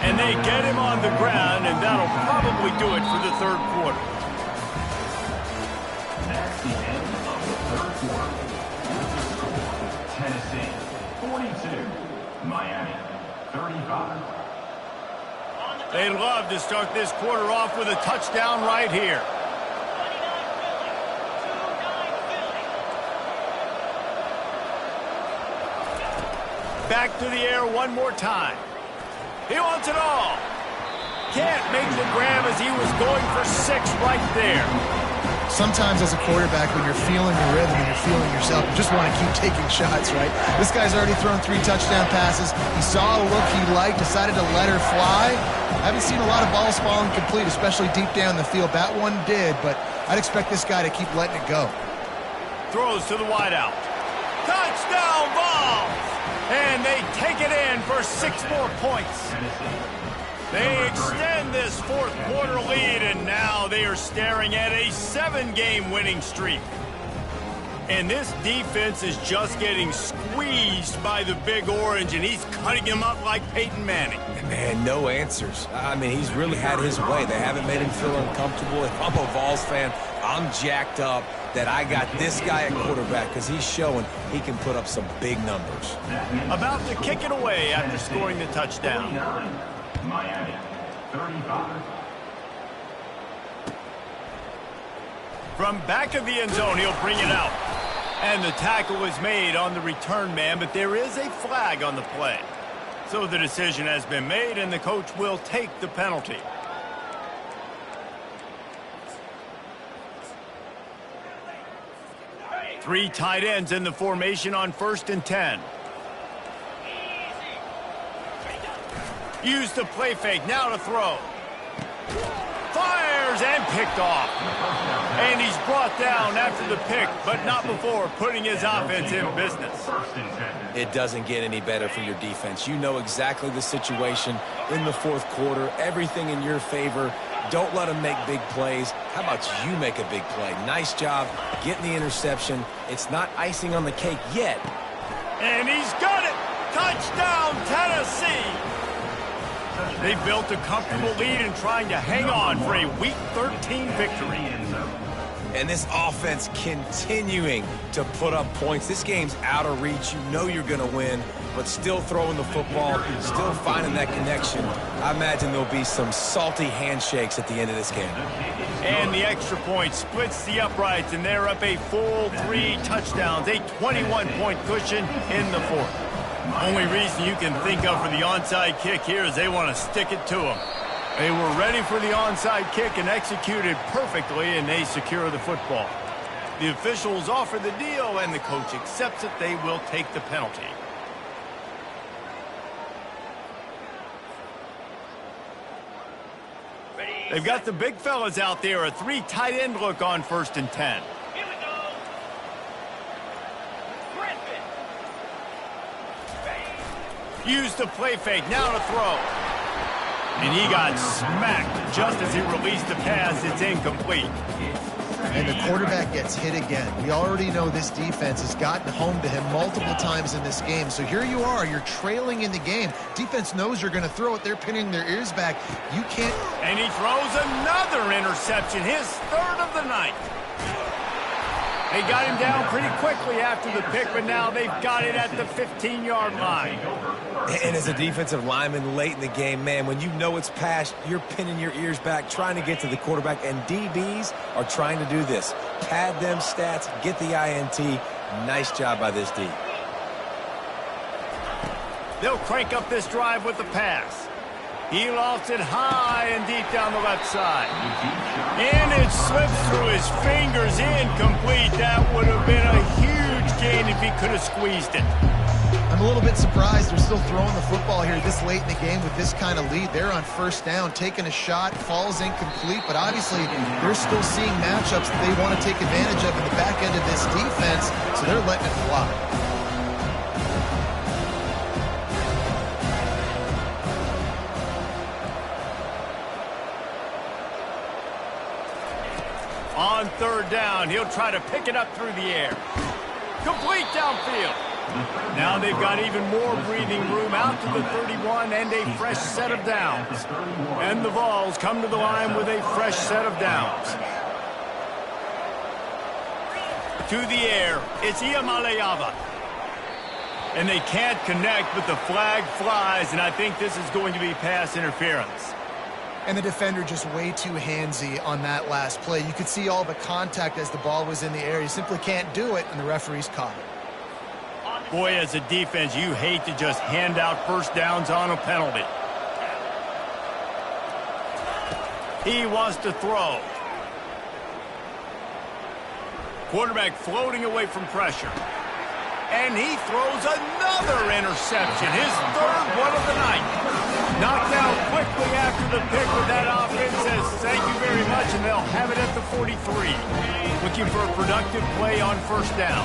And they get him on the ground, and that'll probably do it for the 3rd quarter. That's the end of the 3rd quarter. Tennessee, 42. Miami, 35. They'd love to start this quarter off with a touchdown right here. Back to the air one more time. He wants it all. Can't make the grab as he was going for 6 right there. Sometimes as a quarterback, when you're feeling your rhythm and you're feeling yourself, you just want to keep taking shots, right? This guy's already thrown 3 touchdown passes. He saw a look he liked, decided to let her fly. I haven't seen a lot of balls falling complete, especially deep down the field. That one did, but I'd expect this guy to keep letting it go. Throws to the wideout. Touchdown Vols! And they take it in for 6 more points. They extend this 4th quarter lead, and now they are staring at a 7-game winning streak. And this defense is just getting squeezed by the Big Orange, and he's cutting him up like Peyton Manning. And man, no answers. I mean, he's really had his way. They haven't made him feel uncomfortable. If I'm a Vols fan, I'm jacked up that I got this guy at quarterback because he's showing he can put up some big numbers. About to kick it away after scoring the touchdown. Miami, 35. From back of the end zone, he'll bring it out. And the tackle is made on the return man, but there is a flag on the play. So the decision has been made, and the coach will take the penalty. Three tight ends in the formation on 1st and 10. Use the play fake, now to throw. Fires and picked off. And he's brought down after the pick, but not before putting his offense in business. It doesn't get any better for your defense. You know exactly the situation in the 4th quarter, everything in your favor. Don't let them make big plays. How about you make a big play? Nice job getting the interception. It's not icing on the cake yet. And he's got it! Touchdown, Tennessee! They built a comfortable lead and trying to hang on for a Week 13 victory. And this offense continuing to put up points. This game's out of reach. You know you're going to win, but still throwing the football, still finding that connection. I imagine there'll be some salty handshakes at the end of this game. And the extra point splits the uprights, and they're up a full 3 touchdowns, a 21-point cushion in the 4th. Only reason you can think of for the onside kick here is they want to stick it to them. They were ready for the onside kick and executed perfectly, and they secure the football. The officials offer the deal, and the coach accepts it. They will take the penalty. They've got the big fellas out there, a 3 tight end look on 1st and 10. Use the play fake, now to throw. And he got smacked just as he released the pass. It's incomplete. And the quarterback gets hit again. We already know this defense has gotten home to him multiple times in this game. So here you are, you're trailing in the game. Defense knows you're going to throw it. They're pinning their ears back. You can't. And he throws another interception, his 3rd of the night. They got him down pretty quickly after the pick, but now they've got it at the 15-yard line. And as a defensive lineman late in the game, man, when you know it's past, you're pinning your ears back, trying to get to the quarterback, and DBs are trying to do this. Pad them stats, get the INT. Nice job by this D. They'll crank up this drive with the pass. He lofts it high and deep down the left side. And it slips through his fingers, incomplete. That would have been a huge gain if he could have squeezed it. I'm a little bit surprised they're still throwing the football here this late in the game with this kind of lead. They're on 1st down, taking a shot, falls incomplete, but obviously they're still seeing matchups that they want to take advantage of in the back end of this defense, so they're letting it fly. On 3rd down, he'll try to pick it up through the air. Complete downfield. Now they've got even more breathing room out to the 31 and a fresh set of downs. And the Vols come to the line with a fresh set of downs. To the air, it's Iamaleava. And they can't connect, but the flag flies, and I think this is going to be pass interference. And the defender just way too handsy on that last play. You could see all the contact as the ball was in the air. You simply can't do it, and the referee's caught it. Boy, as a defense, you hate to just hand out 1st downs on a penalty. He wants to throw. Quarterback floating away from pressure. And he throws another interception, his 3rd one of the night. Knocked out quickly after the pick, with that offense says thank you very much, and they'll have it at the 43. Looking for a productive play on 1st down.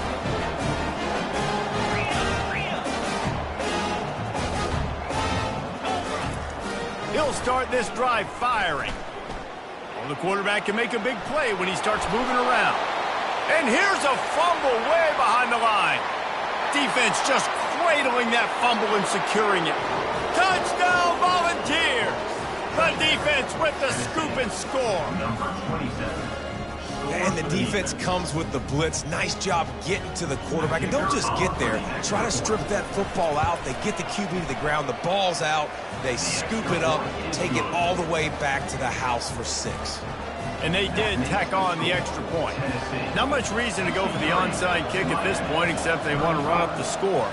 He'll start this drive firing. Well, the quarterback can make a big play when he starts moving around. And here's a fumble way behind the line. Defense just cradling that fumble and securing it. Touchdown, Volunteers! The defense with the scoop and score. Number 27. And the defense comes with the blitz. Nice job getting to the quarterback. And don't just get there. Try to strip that football out. They get the QB to the ground. The ball's out. They scoop it up, take it all the way back to the house for 6. And they did tack on the extra point. Not much reason to go for the onside kick at this point, except they want to run up the score.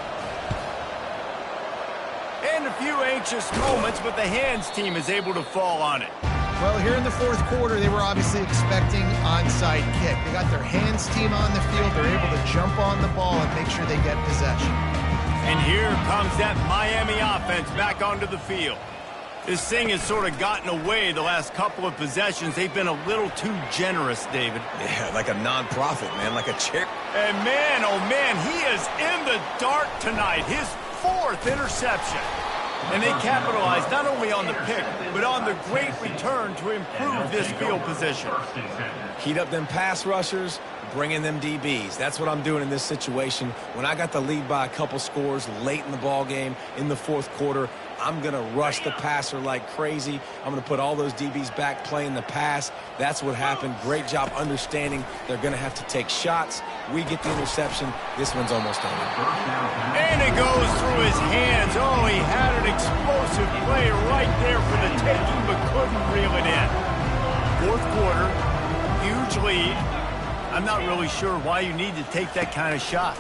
And a few anxious moments, but the hands team is able to fall on it. Well, here in the fourth quarter, they were obviously expecting onside kick. They got their hands team on the field. They're able to jump on the ball and make sure they get possession. And here comes that Miami offense back onto the field. This thing has sort of gotten away the last couple of possessions. They've been a little too generous, David. Yeah, like a non-profit, man, like a chick. And man, oh man, he is in the dark tonight. His 4th interception. And they capitalized not only on the pick, but on the great return to improve this field position. Heat up them pass rushers, bring in them DBs. That's what I'm doing in this situation. When I got the lead by a couple scores late in the ball game in the fourth quarter, I'm going to rush the passer like crazy. I'm going to put all those DBs back playing the pass. That's what happened. Great job understanding they're going to have to take shots. We get the interception. This one's almost over. And it goes through his hands. Oh, he had an explosive play right there for the taking, but couldn't reel it in. Fourth quarter, huge lead. I'm not really sure why you need to take that kind of shot.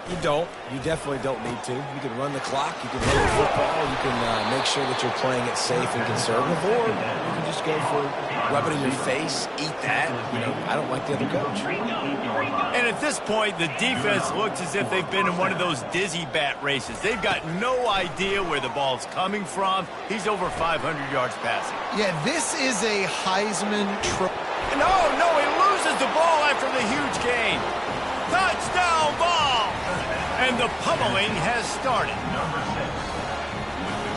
You don't. You definitely don't need to. You can run the clock. You can run the football. You can make sure that you're playing it safe and conservative. Or you can just go for rub it in your face, eat that. You know, I don't like the other coach. And at this point, the defense looks as if they've been in one of those dizzy bat races. They've got no idea where the ball's coming from. He's over 500 yards passing. Yeah, this is a Heisman trophy. No, he loses the ball after the huge gain. Touchdown ball! And the pummeling has started.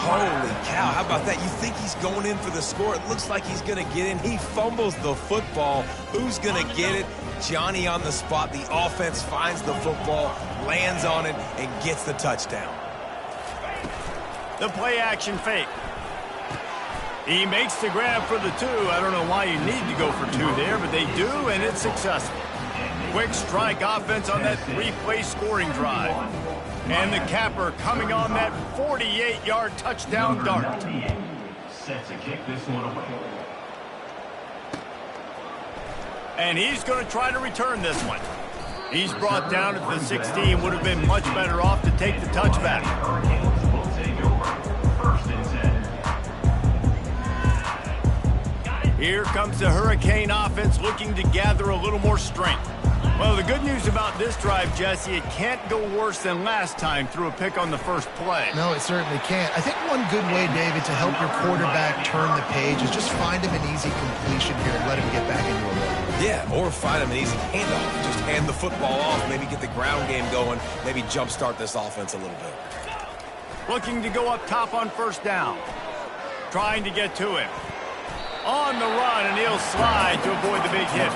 Holy cow, how about that? You think he's going in for the score. It looks like he's going to get in. He fumbles the football. Who's going to get it? Johnny on the spot. The offense finds the football, lands on it, and gets the touchdown. The play action fake. He makes the grab for the 2. I don't know why you need to go for 2 there, but they do, and it's successful. Quick strike offense on that 3-play scoring drive. And the capper coming on that 48-yard touchdown dart. Set to kick this one away. And he's going to try to return this one. He's brought down at the 16. Would have been much better off to take the touchback. Hurricanes will take over. 1st and 10. Here comes the Hurricane offense looking to gather a little more strength. Well, the good news about this drive, Jesse, it can't go worse than last time through a pick on the first play. No, it certainly can't. I think one good way, David, to help your quarterback turn the page is just find him an easy completion here and let him get back into a rhythm. Yeah, or find him an easy handoff. Just hand the football off, maybe get the ground game going, maybe jumpstart this offense a little bit. Looking to go up top on 1st down. Trying to get to him. On the run, and he'll slide to avoid the big hit.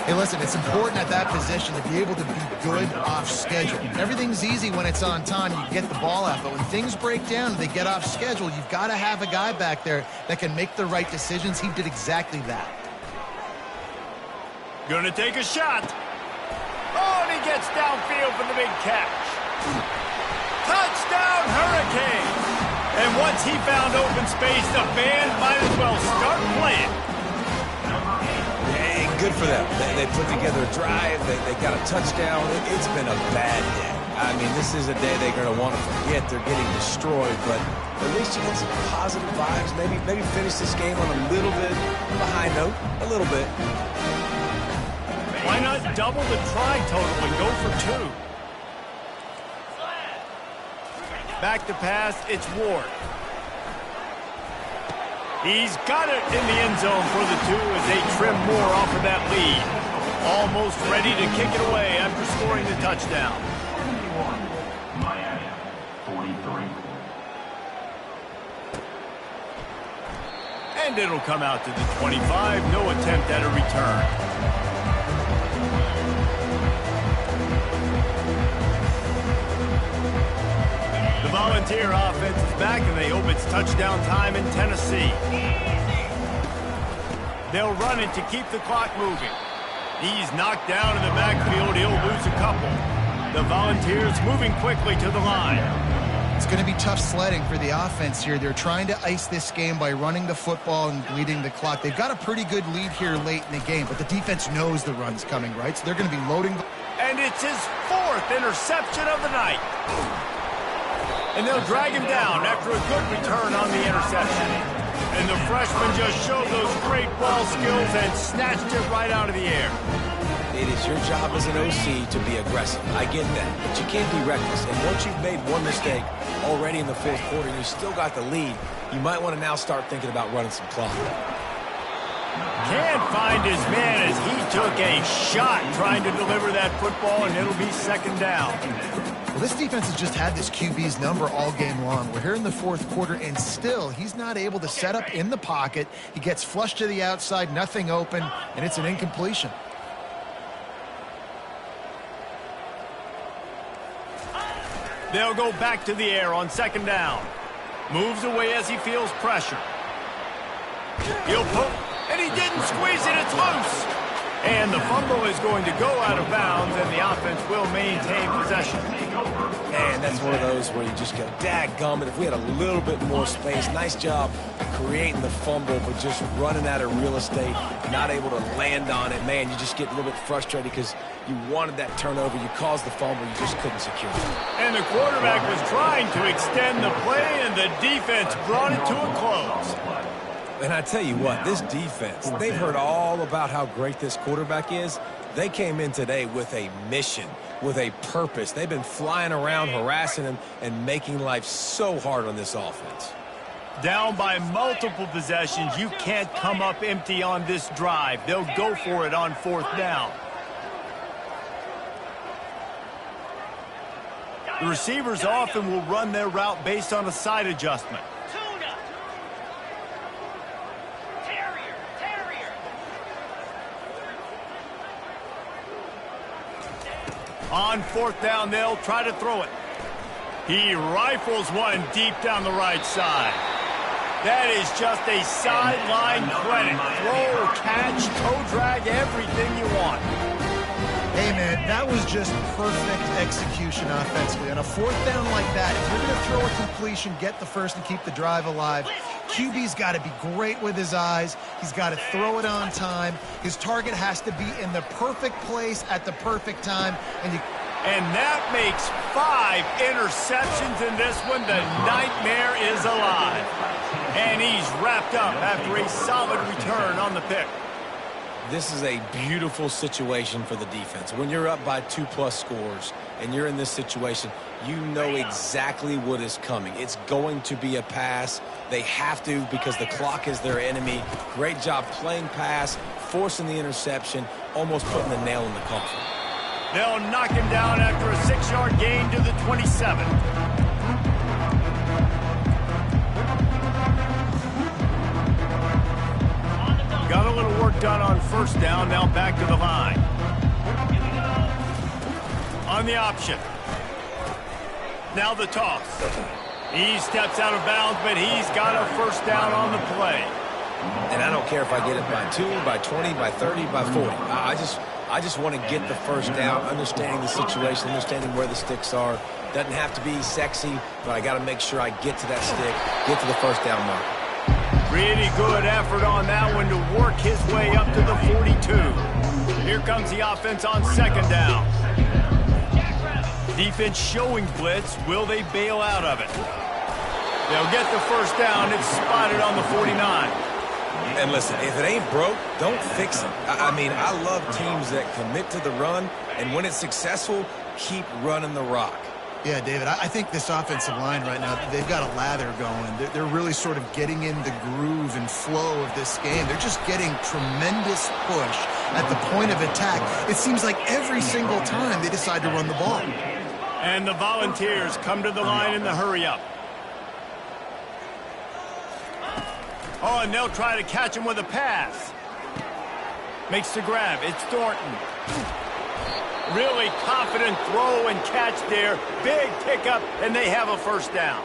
Hey, listen, it's important at that position to be able to be good off schedule. Everything's easy when it's on time. You get the ball out. But when things break down, they get off schedule, you've got to have a guy back there that can make the right decisions. He did exactly that. Gonna take a shot. Oh, and he gets downfield for the big catch. Touchdown, Hurricanes. And once he found open space, the band might as well start playing. Good for them. They put together a drive. They got a touchdown. It's been a bad day. I mean, this is a day they're going to want to forget. They're getting destroyed, but at least you get some positive vibes. Maybe finish this game on a little bit of a high note. A little bit. Why not double the try total and go for 2? Back to pass, it's Ward. He's got it in the end zone for the 2 as they trim more off of that lead. Almost ready to kick it away after scoring the touchdown. 41, Miami, 43. And it'll come out to the 25. No attempt at a return. The Volunteer offense is back, and they hope it's touchdown time in Tennessee. They'll run it to keep the clock moving. He's knocked down in the backfield. He'll lose a couple. The Volunteers moving quickly to the line. It's going to be tough sledding for the offense here. They're trying to ice this game by running the football and bleeding the clock. They've got a pretty good lead here late in the game, but the defense knows the run's coming, right? So they're going to be loading. And it's his 4th interception of the night. And they'll drag him down after a good return on the interception. And the freshman just showed those great ball skills and snatched it right out of the air. It is your job as an OC to be aggressive. I get that, but you can't be reckless. And once you've made one mistake already in the 4th quarter and you still got the lead, you might want to now start thinking about running some clock. Can't find his man as he took a shot trying to deliver that football, and it'll be 2nd down. Well, this defense has just had this QB's number all game long. We're here in the 4th quarter, and still he's not able to set up in the pocket. He gets flushed to the outside, nothing open, and it's an incompletion. They'll go back to the air on 2nd down. Moves away as he feels pressure. He'll poke, and he didn't squeeze it. It's loose. And the fumble is going to go out of bounds, and the offense will maintain possession. And that's one of those where you just go, dadgummit, if we had a little bit more space. Nice job creating the fumble, but just running out of real estate, not able to land on it. Man, you just get a little bit frustrated because you wanted that turnover. You caused the fumble. You just couldn't secure it. And the quarterback was trying to extend the play, and the defense brought it to a close. And I tell you what, this defense, they've heard all about how great this quarterback is. They came in today with a mission, with a purpose. They've been flying around, harassing him, and making life so hard on this offense. Down by multiple possessions, you can't come up empty on this drive. They'll go for it on 4th down. The receivers often will run their route based on a side adjustment. On 4th down, they'll try to throw it. He rifles one deep down the right side. That is just a sideline credit. Throw, catch, toe drag, everything you want. Hey, man, that was just perfect execution offensively. On a 4th down like that, if you're going to throw a completion, get the first and keep the drive alive, QB's got to be great with his eyes. He's got to throw it on time. His target has to be in the perfect place at the perfect time. And that makes 5 interceptions in this one. The nightmare is alive. And he's wrapped up after a solid return on the pick. This is a beautiful situation for the defense. When you're up by 2+ scores and you're in this situation, you know exactly what is coming. It's going to be a pass. They have to because the clock is their enemy. Great job playing pass, forcing the interception, almost putting the nail in the coffin. They'll knock him down after a 6-yard gain to the 27. Got a little work done on 1st down, now back to the line. On the option. Now the toss. He steps out of bounds, but he's got a 1st down on the play. And I don't care if I get it by 2, by 20, by 30, by 40. I just want to get the 1st down, understanding the situation, understanding where the sticks are. Doesn't have to be sexy, but I got to make sure I get to that stick, get to the 1st down mark. Pretty good effort on that one to work his way up to the 42. Here comes the offense on 2nd down. Defense showing blitz. Will they bail out of it? They'll get the 1st down. It's spotted on the 49. And listen, if it ain't broke, don't fix it. I mean, I love teams that commit to the run, and when it's successful, keep running the rock. Yeah, David, I think this offensive line right now, they've got a lather going. They're really sort of getting in the groove and flow of this game. They're just getting tremendous push at the point of attack. It seems like every single time they decide to run the ball. And the Volunteers come to the line in the hurry-up. Oh, and they'll try to catch him with a pass. Makes the grab. It's Thornton. Really confident throw and catch there. Big pickup, and they have a 1st down.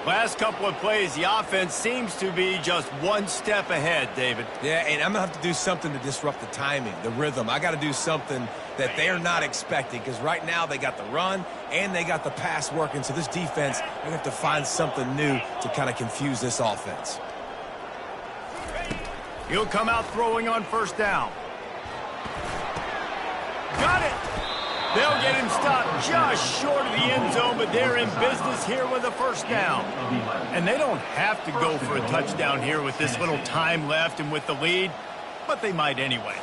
Last couple of plays, the offense seems to be just one step ahead, David. Yeah, and I'm going to have to do something to disrupt the timing, the rhythm. I got to do something that they're not expecting, because right now they got the run and they got the pass working. So this defense, they're going to have to find something new to kind of confuse this offense. He'll come out throwing on first down. Got it! They'll get him stopped just short of the end zone, but they're in business here with a first down. And they don't have to go for a touchdown here with this little time left and with the lead, but they might anyway.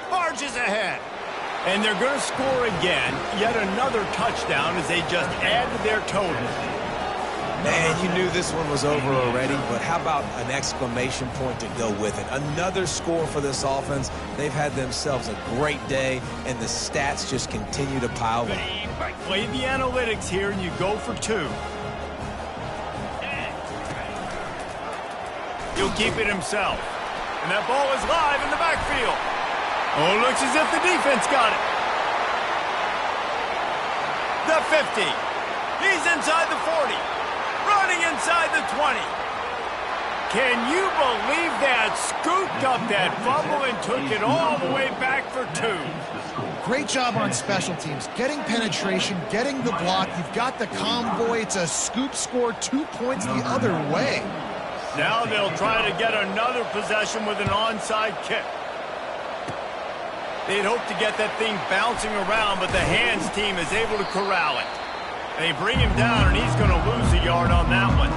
Marches ahead. And they're going to score again, yet another touchdown as they just add to their total. Man, you knew this one was over already, but how about an exclamation point to go with it? Another score for this offense. They've had themselves a great day, and the stats just continue to pile up. Play the analytics here, and you go for two. He'll keep it himself. And that ball is live in the backfield. Oh, looks as if the defense got it. The 50. He's inside the 40. Running inside the 20. Can you believe that? Scooped up that fumble and took it all the way back for two. Great job on special teams. Getting penetration, getting the block. You've got the convoy. It's a scoop score, 2 points the other way. Now they'll try to get another possession with an onside kick. They'd hope to get that thing bouncing around, but the hands team is able to corral it. They bring him down, and he's going to lose a yard on that one.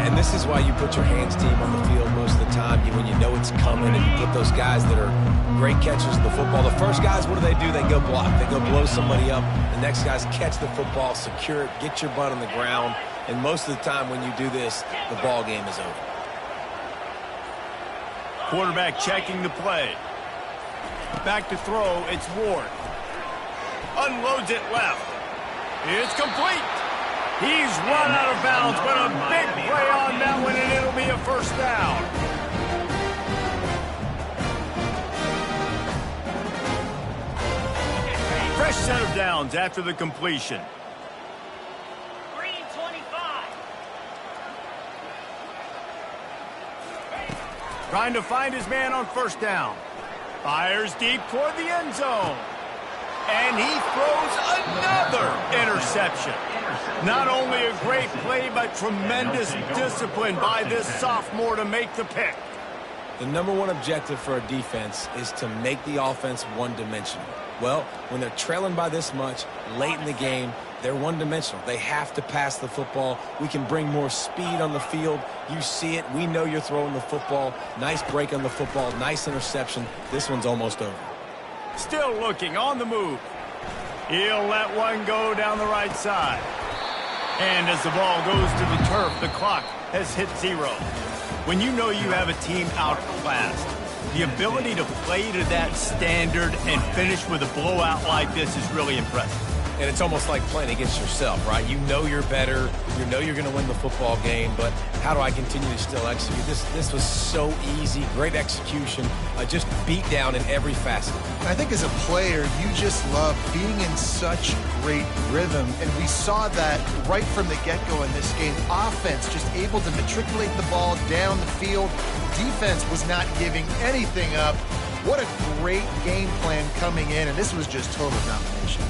And this is why you put your hands team on the field most of the time, when you know it's coming, and you put those guys that are great catchers of the football. The first guys, what do? They go block. They go blow somebody up. The next guys catch the football, secure it, get your butt on the ground. And most of the time when you do this, the ball game is over. Quarterback checking the play. Back to throw, it's Ward. Unloads it left. It's complete. He's run out of bounds, but a big play on that one, and it'll be a first down. Fresh set of downs after the completion. Green 25. Trying to find his man on first down. Fires deep toward the end zone. And he throws another interception. Not only a great play, but tremendous discipline by this sophomore to make the pick. The number one objective for a defense is to make the offense one-dimensional. Well, when they're trailing by this much late in the game, they're one-dimensional. They have to pass the football. We can bring more speed on the field. You see it. We know you're throwing the football. Nice break on the football. Nice interception. This one's almost over. Still looking on the move. He'll let one go down the right side. And as the ball goes to the turf, the clock has hit 0. When you know you have a team outclassed, the ability to play to that standard and finish with a blowout like this is really impressive. And it's almost like playing against yourself, right? You know you're better. You know you're going to win the football game, but how do I continue to still execute? This was so easy. Great execution. Just beat down in every facet. I think as a player, you just love being in such great rhythm, and we saw that right from the get-go in this game. Offense just able to matriculate the ball down the field. Defense was not giving anything up. What a great game plan coming in, and this was just total domination.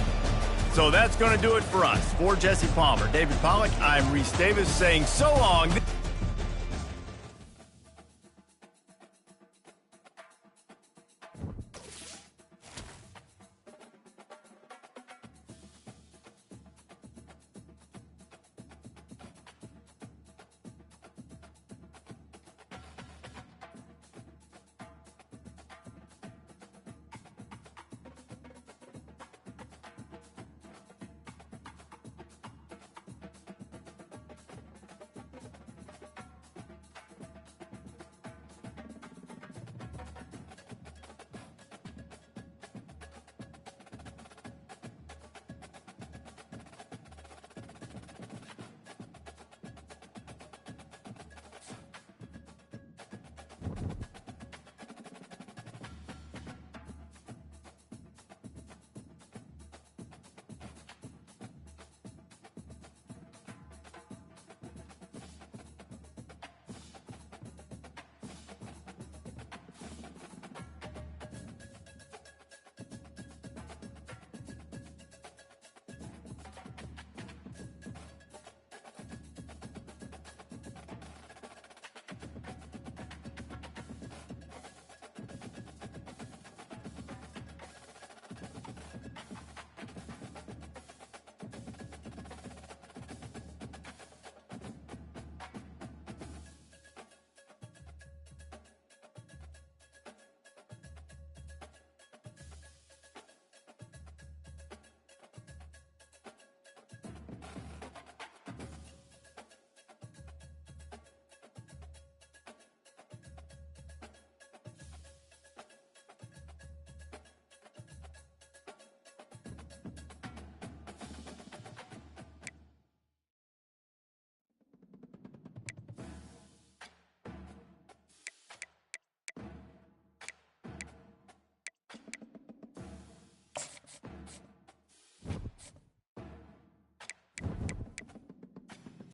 So that's going to do it for us. For Jesse Palmer, David Pollack, I'm Reese Davis saying so long.